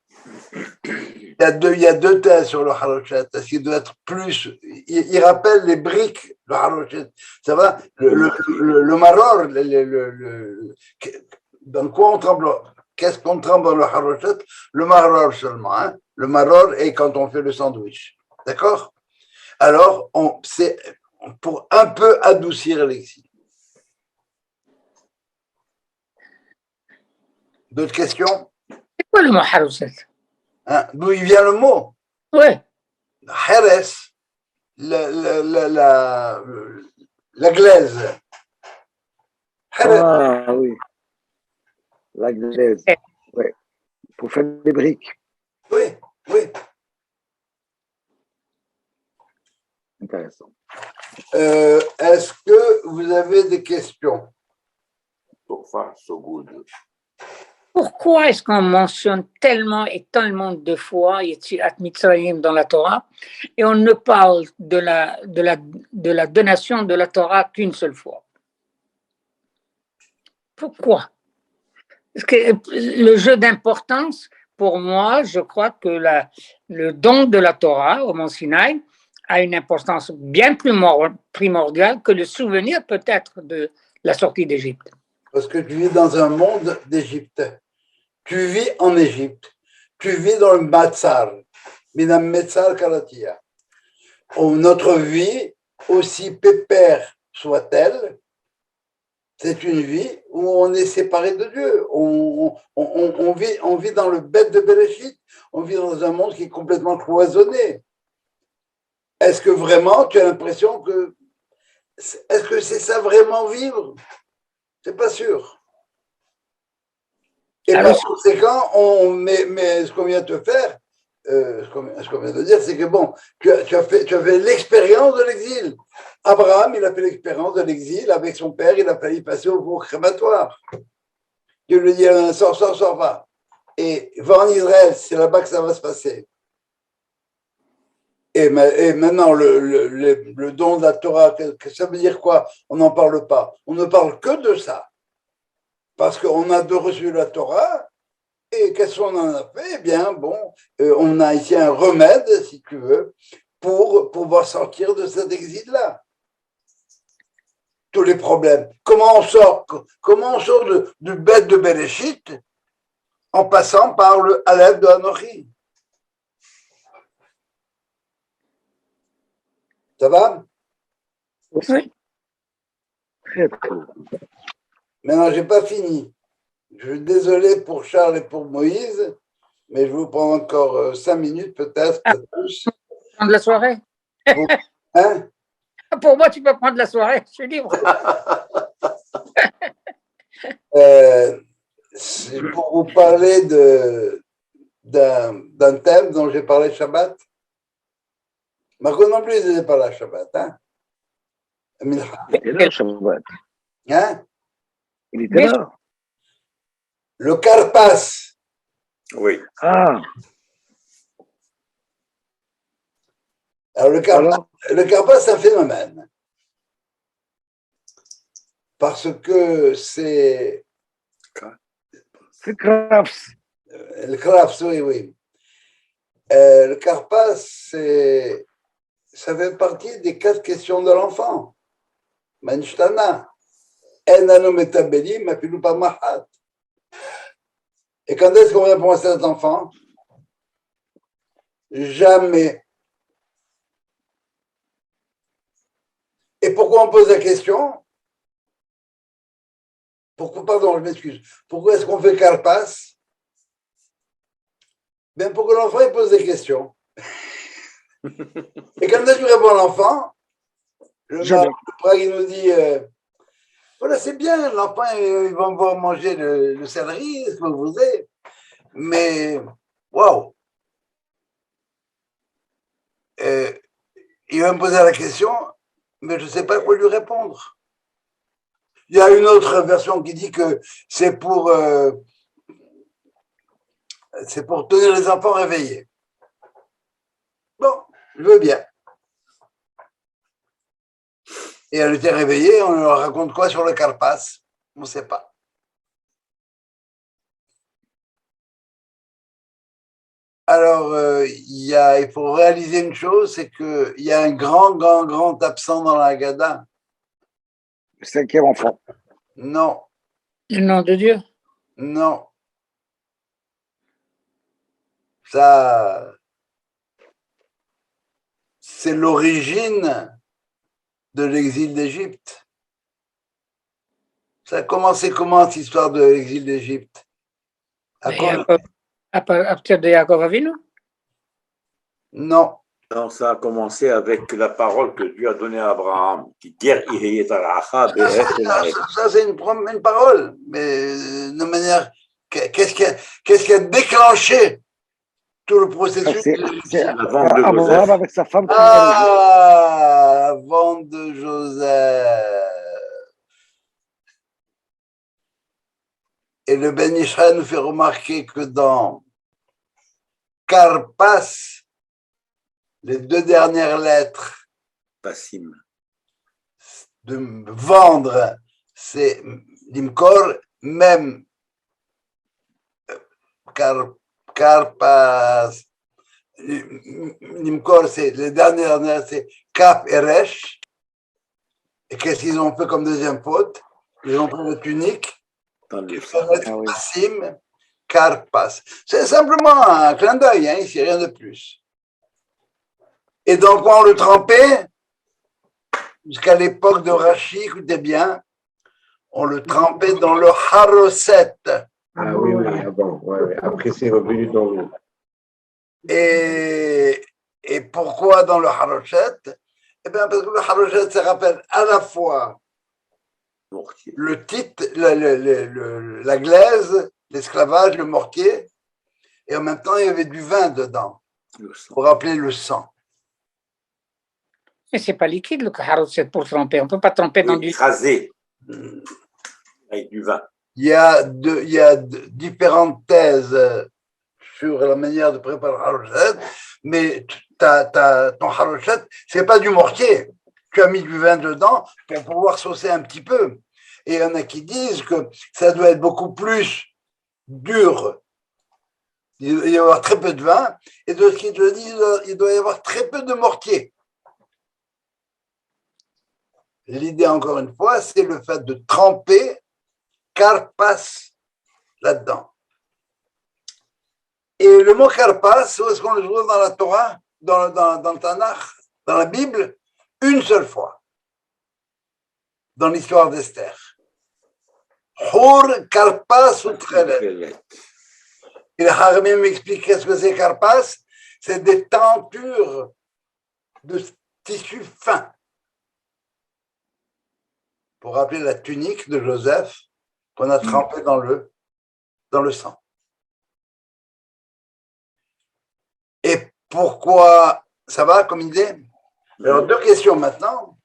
Il y a deux thèses sur le Harochet. Est-ce qu'il doit être plus... Il rappelle les briques, le Harochet. Ça va? Le Maror, dans quoi on tremble? Qu'est-ce qu'on tremble dans le Harochet? Le Maror seulement. Hein? Le Maror est quand on fait le sandwich. D'accord? Alors, c'est pour un peu adoucir l'exil. D'autres questions? C'est quoi le mot Haroset? Hein? D'où il vient le mot? Oui. Heres, la glaise. Ah oui, la glaise. Oui, pour faire des briques. Oui, oui. Intéressant. Est-ce que vous avez des questions? So far, so good. Pourquoi est-ce qu'on mentionne tellement et tellement de fois Yetziat Mitzrayim dans la Torah et on ne parle de la donation de la Torah qu'une seule fois? Pourquoi? Parce que le jeu d'importance, pour moi, je crois que le don de la Torah au Mont Sinaï a une importance bien plus primordiale que le souvenir peut-être de la sortie d'Égypte. Parce que tu vis dans un monde d'Égypte. Tu vis en Égypte. Tu vis dans le Matzar. Minam Metzar Kalatia. Notre vie, aussi pépère soit-elle, c'est une vie où on est séparé de Dieu. On vit dans le bête de Bereshit. On vit dans un monde qui est complètement cloisonné. Est-ce que vraiment tu as l'impression que... Est-ce que c'est ça vraiment vivre? C'est pas sûr. Et par conséquent, mais ce qu'on vient de faire, ce qu'on vient de dire, c'est que bon, tu as fait l'expérience de l'exil. Abraham, il a fait l'expérience de l'exil avec son père, il a failli passer au four crématoire. Dieu lui dit, sors, va. Et va en Israël, c'est là-bas que ça va se passer. Et maintenant, le don de la Torah, ça veut dire quoi? On n'en parle pas. On ne parle que de ça. Parce qu'on a reçu la Torah, et qu'est-ce qu'on en a fait? Eh bien, bon, on a ici un remède, si tu veux, pour pouvoir sortir de cet exil-là. Tous les problèmes. Comment on sort du bête de Bereshit en passant par le Aleph de Anochi? Ça va? Oui. Maintenant, je n'ai pas fini. Je suis désolé pour Charles et pour Moïse, mais je vous prends encore 5 minutes peut-être, pas plus. Prendre la soirée. Hein? Pour moi, tu peux prendre la soirée, je suis libre. C'est pour vous parler d'un thème dont j'ai parlé Shabbat. Marco non plus, il n'était pas là Shabbat. Hein? Il était là, Shabbat. Hein? Il était là. Le Karpas. Oui. Ah, Alors, le Karpas, c'est un phénomène. Parce que c'est Krafts. le Krafts, oui. Le Karpas, ça fait partie des 4 questions de l'enfant. Manishtana. En anometabelim, apilu pas mahat. Et quand est-ce qu'on répond à cet enfant? Jamais. Et pourquoi on pose la question? Pardon, je m'excuse. Pourquoi est-ce qu'on fait Karpas? Bien, pour que l'enfant il pose des questions. Et quand est-ce que répond à l'enfant? Le Prague, il nous dit voilà, c'est bien, l'enfant, il va voir manger le céleri, ce que vous voulez, mais waouh! Il va me poser la question, mais je ne sais pas quoi lui répondre. Il y a une autre version qui dit que c'est pour tenir les enfants réveillés. Bon, je veux bien. Et elle était réveillée, on leur raconte quoi sur le Karpas? On ne sait pas. Alors, il faut réaliser une chose, c'est qu'il y a un grand absent dans la Haggadah. Le 5e enfant. Non, Le nom de Dieu. non. Ça, c'est l'origine de l'exil d'Égypte. Ça a commencé comment, cette histoire de l'exil d'Égypte? À partir de Yaakov Avinu? Non. Non, ça a commencé avec la parole que Dieu a donnée à Abraham. Ça, c'est une parole, mais de manière. Qu'est-ce qui a déclenché tout le processus? C'est la vente de Abraham Joseph. avec sa femme. La vente de Joseph. Et le Ben Israël nous fait remarquer que dans Karpas, les 2 dernières lettres Passim. de vendre, c'est l'imkor, même Karpas, Nimkor, c'est les dernières, c'est Kaf et Resh. Et qu'est-ce qu'ils ont fait comme deuxième faute? Ils ont pris la tunique, Dans le qui sang. peut être Passim, Karpas. C'est simplement un clin d'œil, hein, ici, rien de plus. Et dans quoi on le trempait? Jusqu'à l'époque de Rachi, écoutez bien, on le trempait dans le haroset. Ah oui, oui, ah bon, ouais, ouais. Après, c'est revenu dans l'eau. Et pourquoi dans le haroset? Eh bien, parce que le haroset, ça rappelle à la fois Mortier. le titre, la glaise, l'esclavage, le mortier, et en même temps, il y avait du vin dedans, Le sang. pour rappeler le sang. Mais c'est pas liquide le carotte, c'est pour tremper. On peut pas tremper dans du. Écrasé avec du vin. Il y a différentes thèses sur la manière de préparer le harochet, mais ton harochet, c'est pas du mortier. Tu as mis du vin dedans pour pouvoir saucer un petit peu. Et il y en a qui disent que ça doit être beaucoup plus dur. Il doit y avoir très peu de vin. Et d'autres qui te disent qu'il doit y avoir très peu de mortier. L'idée, encore une fois, c'est le fait de tremper karpas là-dedans. Et le mot karpas, où est-ce qu'on le trouve dans la Torah, dans le Tanakh, dans la Bible? Une seule fois, dans l'histoire d'Esther. Hur karpas utrelet. Et le Haramim m'explique qu'est-ce que c'est karpas. C'est des tentures de tissu fin. Pour rappeler la tunique de Joseph qu'on a trempée dans le sang. Et pourquoi ça va comme idée? Alors, deux questions maintenant.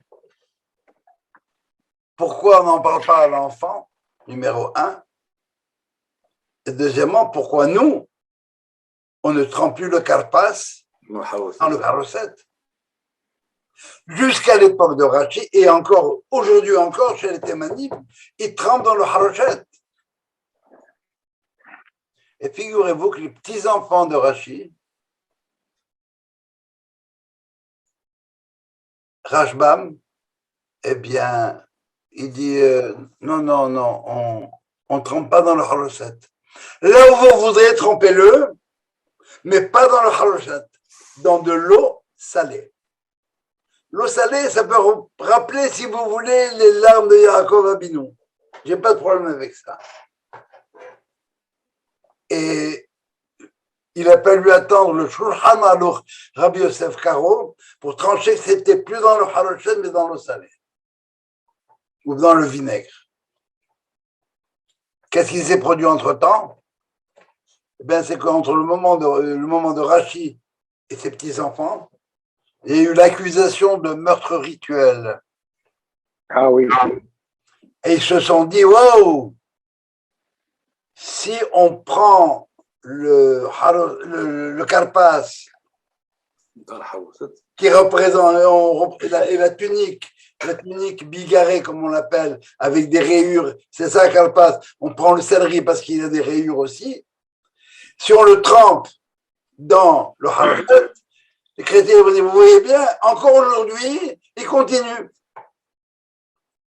Pourquoi on n'en parle pas à l'enfant, numéro 1? Et deuxièmement, pourquoi nous, on ne trempe plus le karpas dans le harochet? Jusqu'à l'époque de Rachi, et encore aujourd'hui encore chez les Thémanites, ils trempent dans le harochet. Et figurez-vous que les petits-enfants de Rachi, Rashbam, eh bien, il dit non, non, non, on ne trempe pas dans le harochet. Là où vous voudrez, trempez-le, mais pas dans le harochet, dans de l'eau salée. L'eau salée, ça peut rappeler, si vous voulez, les larmes de Yaakov Abinu. J'ai pas de problème avec ça. Et il a fallu attendre le Shulchan Aruch Rabbi Yosef Karo pour trancher que c'était plus dans le harochet, mais dans l'eau salée. Ou dans le vinaigre. Qu'est-ce qui s'est produit entre-temps? Eh bien, c'est qu'entre le moment de Rachi et ses petits-enfants, il y a eu l'accusation de meurtre rituel. Ah oui. Et ils se sont dit, wow, si on prend le karpas qui représente la tunique bigarrée, comme on l'appelle, avec des rayures, c'est ça karpas, on prend le céleri parce qu'il y a des rayures aussi. Si on le trempe dans le harochet, les chrétiens vont dire, vous voyez bien, encore aujourd'hui, ils continuent.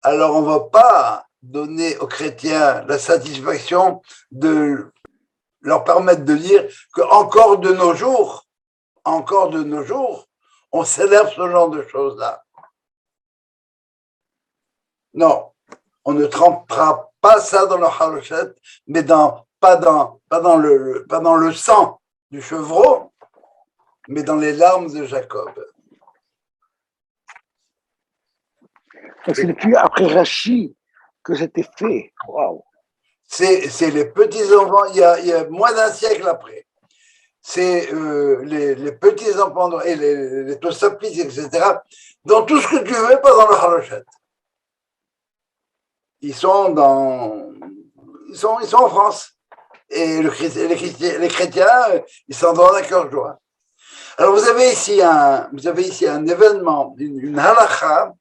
Alors, on ne va pas donner aux chrétiens la satisfaction de leur permettre de dire qu'encore de nos jours, on célèbre ce genre de choses-là. Non, on ne trempera pas ça dans le harochet, mais pas dans le sang du chevreau, mais dans les larmes de Jacob. Donc, c'est depuis après Rachi que c'était fait. Waouh! C'est les petits-enfants, il y a moins d'un siècle après. C'est les petits-enfants et les Tosafis, etc. Dans tout ce que tu veux, pas dans le harochet. Ils sont en France. Et les chrétiens, ils s'en donnent à cœur joie. Alors, vous avez ici un événement, une halakha,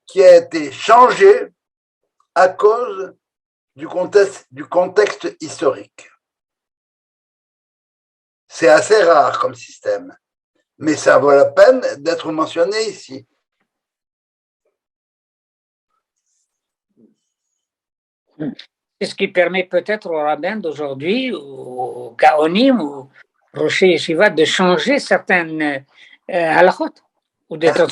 qui a été changée à cause du contexte historique. C'est assez rare comme système, mais ça vaut la peine d'être mentionné ici. C'est ce qui permet peut-être aux rabbins d'aujourd'hui, aux Gaonim, ou Rocher Yeshiva, de changer certaines halachot, ou d'être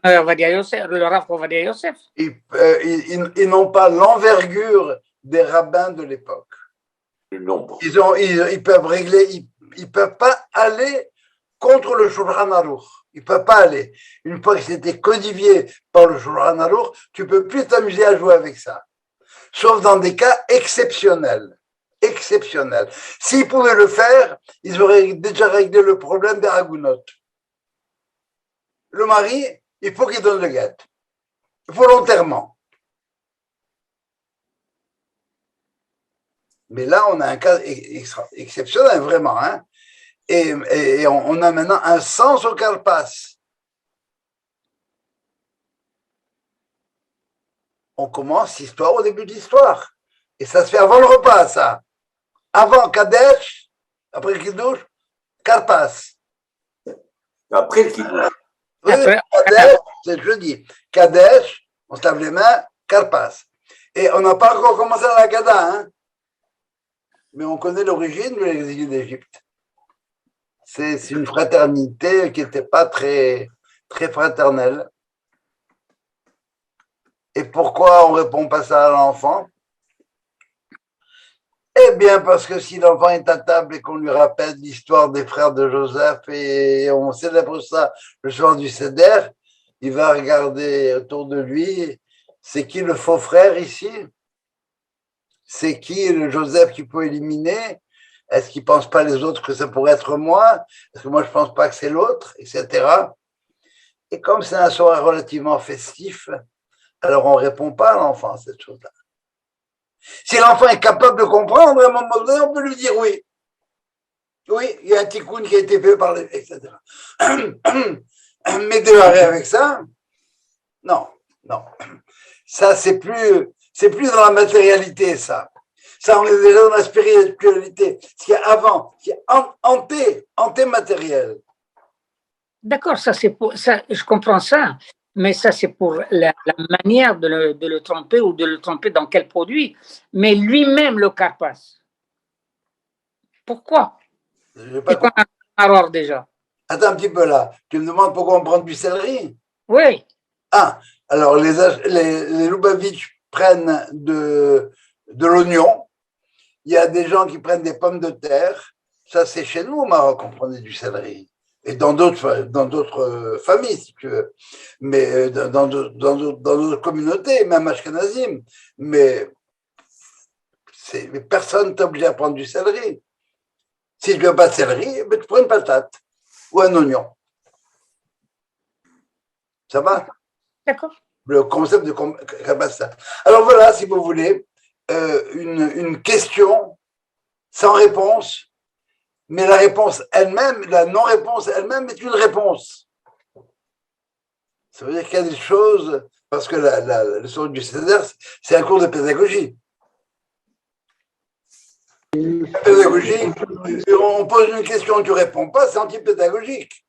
le Rav Ovadia Yosef. Ils n'ont pas l'envergure des rabbins de l'époque. Le nombre. Ils peuvent régler, ils peuvent pas aller contre le Shulchan Aruch. Ils peuvent pas aller. Une fois que c'était codifié par le Shulchan Aruch, tu peux plus t'amuser à jouer avec ça. Sauf dans des cas exceptionnels. Exceptionnels. S'ils pouvaient le faire, ils auraient déjà réglé le problème des ragounot. Le mari, il faut qu'il donne le guet. Volontairement. Mais là, on a un cas exceptionnel, vraiment. Hein. Et on a maintenant un sens au Karpas. On commence l'histoire au début de l'histoire. Et ça se fait avant le repas, ça. Avant Kadesh, après le Kiddush, Karpas. Après le Kiddush. Oui, Kadesh, c'est jeudi. Kadesh, on se lave les mains, Karpas. Et on n'a pas encore commencé à la Gada, hein. Mais on connaît l'origine de l'exil d'Égypte. C'est une fraternité qui n'était pas très, très fraternelle. Et pourquoi on ne répond pas ça à l'enfant? Eh bien, parce que si l'enfant est à table et qu'on lui rappelle l'histoire des frères de Joseph et on célèbre ça le soir du Seder, il va regarder autour de lui, c'est qui le faux frère ici? C'est qui le Joseph qu'il peut éliminer? Est-ce qu'il ne pense pas les autres que ça pourrait être moi? Est-ce que moi je ne pense pas que c'est l'autre? Etc. Et comme c'est un soir relativement festif, alors on ne répond pas à l'enfant à cette chose-là. Si l'enfant est capable de comprendre, à un moment donné, on peut lui dire oui. Oui, il y a un tikkun qui a été fait par les... etc. Mais démarrer avec ça, non, non. Ça, c'est plus dans la matérialité, ça. Ça, on est déjà dans la spiritualité. Ce qu'il y a avant, ce qui est anté-matériel. D'accord, ça c'est pour ça, je comprends ça, mais ça c'est pour la manière de le tromper ou de le tromper dans quel produit. Mais lui-même, le Karpas, pourquoi? Je pas Et qu'on a un erreur déjà. Attends un petit peu là. Tu me demandes pourquoi on prend du céleri? Oui. Ah, alors les Lubavitch prennent de l'oignon. Il y a des gens qui prennent des pommes de terre. Ça, c'est chez nous au Maroc, on prenait du céleri. Et dans d'autres familles, si tu veux. Mais dans d'autres communautés, même Ashkenazim. Mais personne n'est obligé à prendre du céleri. Si tu veux pas de céleri, ben tu prends une patate ou un oignon. Ça va? D'accord. Le concept de Kabbalah. Alors voilà, si vous voulez, une question sans réponse, mais la réponse elle-même, la non-réponse elle-même est une réponse. Ça veut dire qu'il y a des choses, parce que le son du Seder, c'est un cours de pédagogie. La pédagogie, on pose une question, tu ne réponds pas, c'est anti-pédagogique.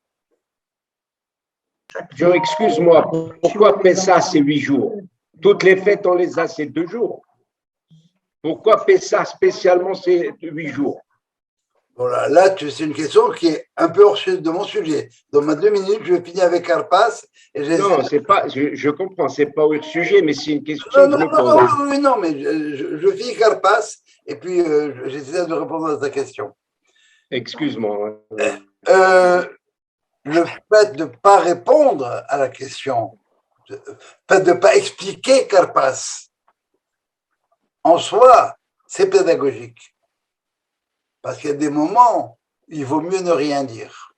Joe, excuse-moi, pourquoi Pessah c'est 8 jours? Toutes les fêtes, on les a, c'est 2 jours. Pourquoi Pessah spécialement c'est 8 jours? Voilà, là, c'est une question qui est un peu hors de mon sujet. Dans ma 2 minutes, je vais finir avec Karpas. Non, c'est pas, je comprends, c'est pas hors sujet, mais c'est une question que je me pose. Non, mais je finis Karpas et puis j'essaie de répondre à ta question. Excuse-moi. Le fait de ne pas répondre à la question, le fait de ne pas expliquer Karpas, en soi, c'est pédagogique. Parce qu'il y a des moments où il vaut mieux ne rien dire,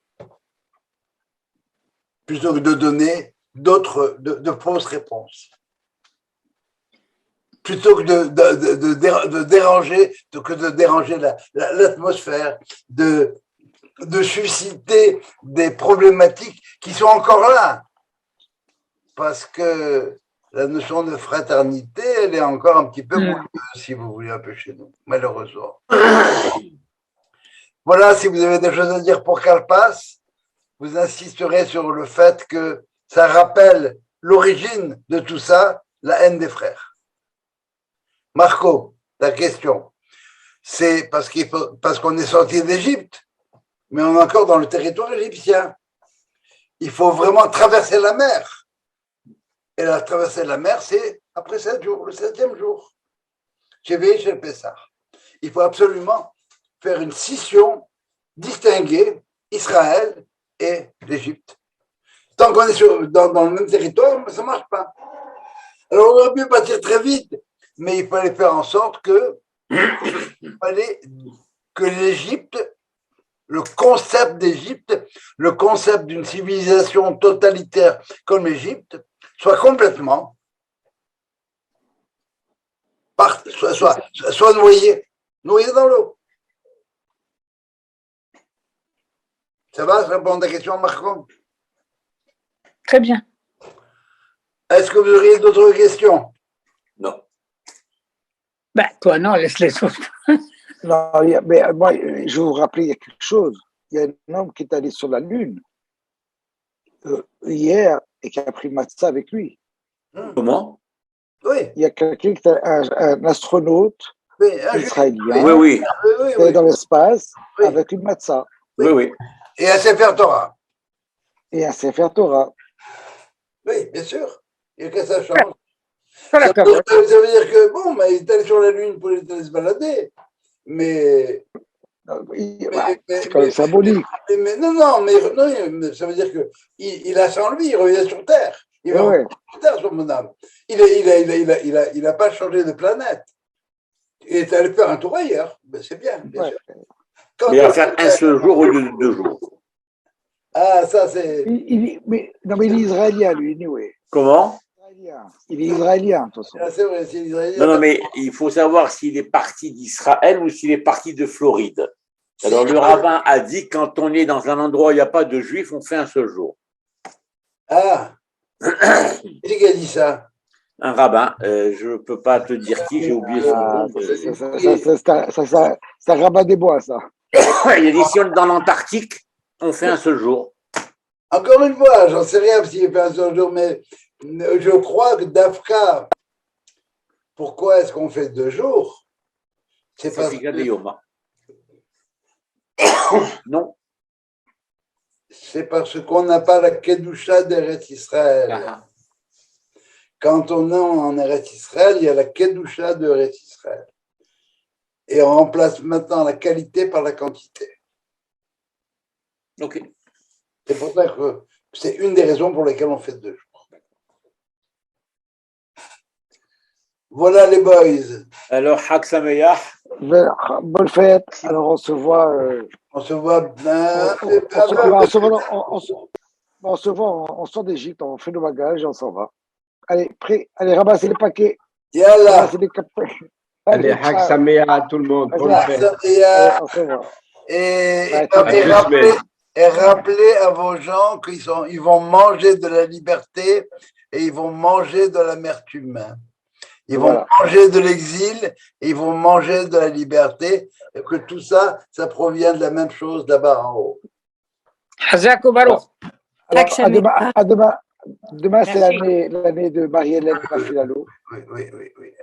plutôt que de donner de fausses réponses. Plutôt que de déranger, l'atmosphère, de susciter des problématiques qui sont encore là. Parce que la notion de fraternité, elle est encore un petit peu moins, si vous voulez, un peu chez nous, malheureusement. Voilà, si vous avez des choses à dire pour Karpas, vous insisterez sur le fait que ça rappelle l'origine de tout ça, la haine des frères. Marco, ta question, c'est parce qu'on est sorti d'Égypte, mais on est encore dans le territoire égyptien. Il faut vraiment traverser la mer. Et la traversée de la mer, c'est après 7 jours, le 7e jour. Chez le Pessah. Il faut absolument faire une scission, distinguer Israël et l'Égypte. Tant qu'on est dans le même territoire, ça ne marche pas. Alors, on aurait pu partir très vite, mais il fallait faire en sorte que l'Égypte, le concept d'Égypte, le concept d'une civilisation totalitaire comme l'Égypte, soit complètement, soit noyé dans l'eau. Ça va, ça répond à ta question, Marco? Très bien. Est-ce que vous auriez d'autres questions? Non. Ben, toi, non, laisse les autres. Non, mais moi, je vais vous rappeler, il y a quelque chose. Il y a un homme qui est allé sur la Lune hier et qui a pris Matzah avec lui. Comment? Oui. Il y a quelqu'un qui est un astronaute israélien Oui. qui est dans l'espace avec une Matzah. Oui. Et un Sefer Torah. Et un Sefer Torah. Oui, bien sûr. Et que ça change. Pas Ça d'accord. veut dire que, bon, il est allé sur la Lune pour aller se balader. Mais C'est quand même symbolique. non, mais ça veut dire qu'il a sans lui, il revient sur Terre. Il va revenir sur Terre, son bonhomme. Il n'a pas changé de planète. Il est allé faire un tour ailleurs. Ben, c'est bien sûr. Mais il va faire un seul jour au lieu de 2 jours. Ah, ça, c'est. Mais il est israélien, lui, anyway. Comment? Il est israélien, de toute façon. Ah, c'est vrai, c'est israélien. Non, mais il faut savoir s'il est parti d'Israël ou s'il est parti de Floride. Alors, le rabbin a dit quand on est dans un endroit où il n'y a pas de juifs, on fait un seul jour. Ah, qui a dit ça? Un rabbin, je ne peux pas te dire qui, j'ai oublié son nom. C'est un rabbin des bois, ça. Il a dit si on est dans l'Antarctique, on fait un seul jour. Encore une fois, j'en sais rien s'il fait un seul jour, mais je crois que d'Afka, pourquoi est-ce qu'on fait 2 jours? C'est parce que. Non. C'est parce qu'on n'a pas la Kedusha d'Eretz Israël. Quand on est en Eretz Israël, il y a la Kedusha d'Eretz Israël. Et on remplace maintenant la qualité par la quantité. Ok. C'est pour ça que c'est une des raisons pour lesquelles on fait 2 jours. Voilà les boys. Alors, Chag Sameach. Bonne fête. Alors, on se voit. On se voit. On sort d'Égypte, on fait nos bagages et on s'en va. Allez, prêt. Allez, ramassez les paquets. Yallah. Ramassez les paquets. Allez, Hag Sameach à tout le monde. Bonne fête. On se voit. Et rappelez à vos gens qu'ils vont manger de la liberté et ils vont manger de l'amertume. Ils vont manger de l'exil et ils vont manger de la liberté et que tout ça, ça provient de la même chose là-bas en haut. Hazak ou Baruch. À demain. Demain, c'est l'année de Marie-Hélène Bafilalo. Oui.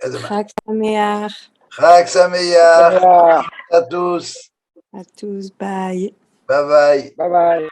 À demain. Chag Sameach. Chag Sameach à tous. À tous, bye. Bye bye. Bye bye.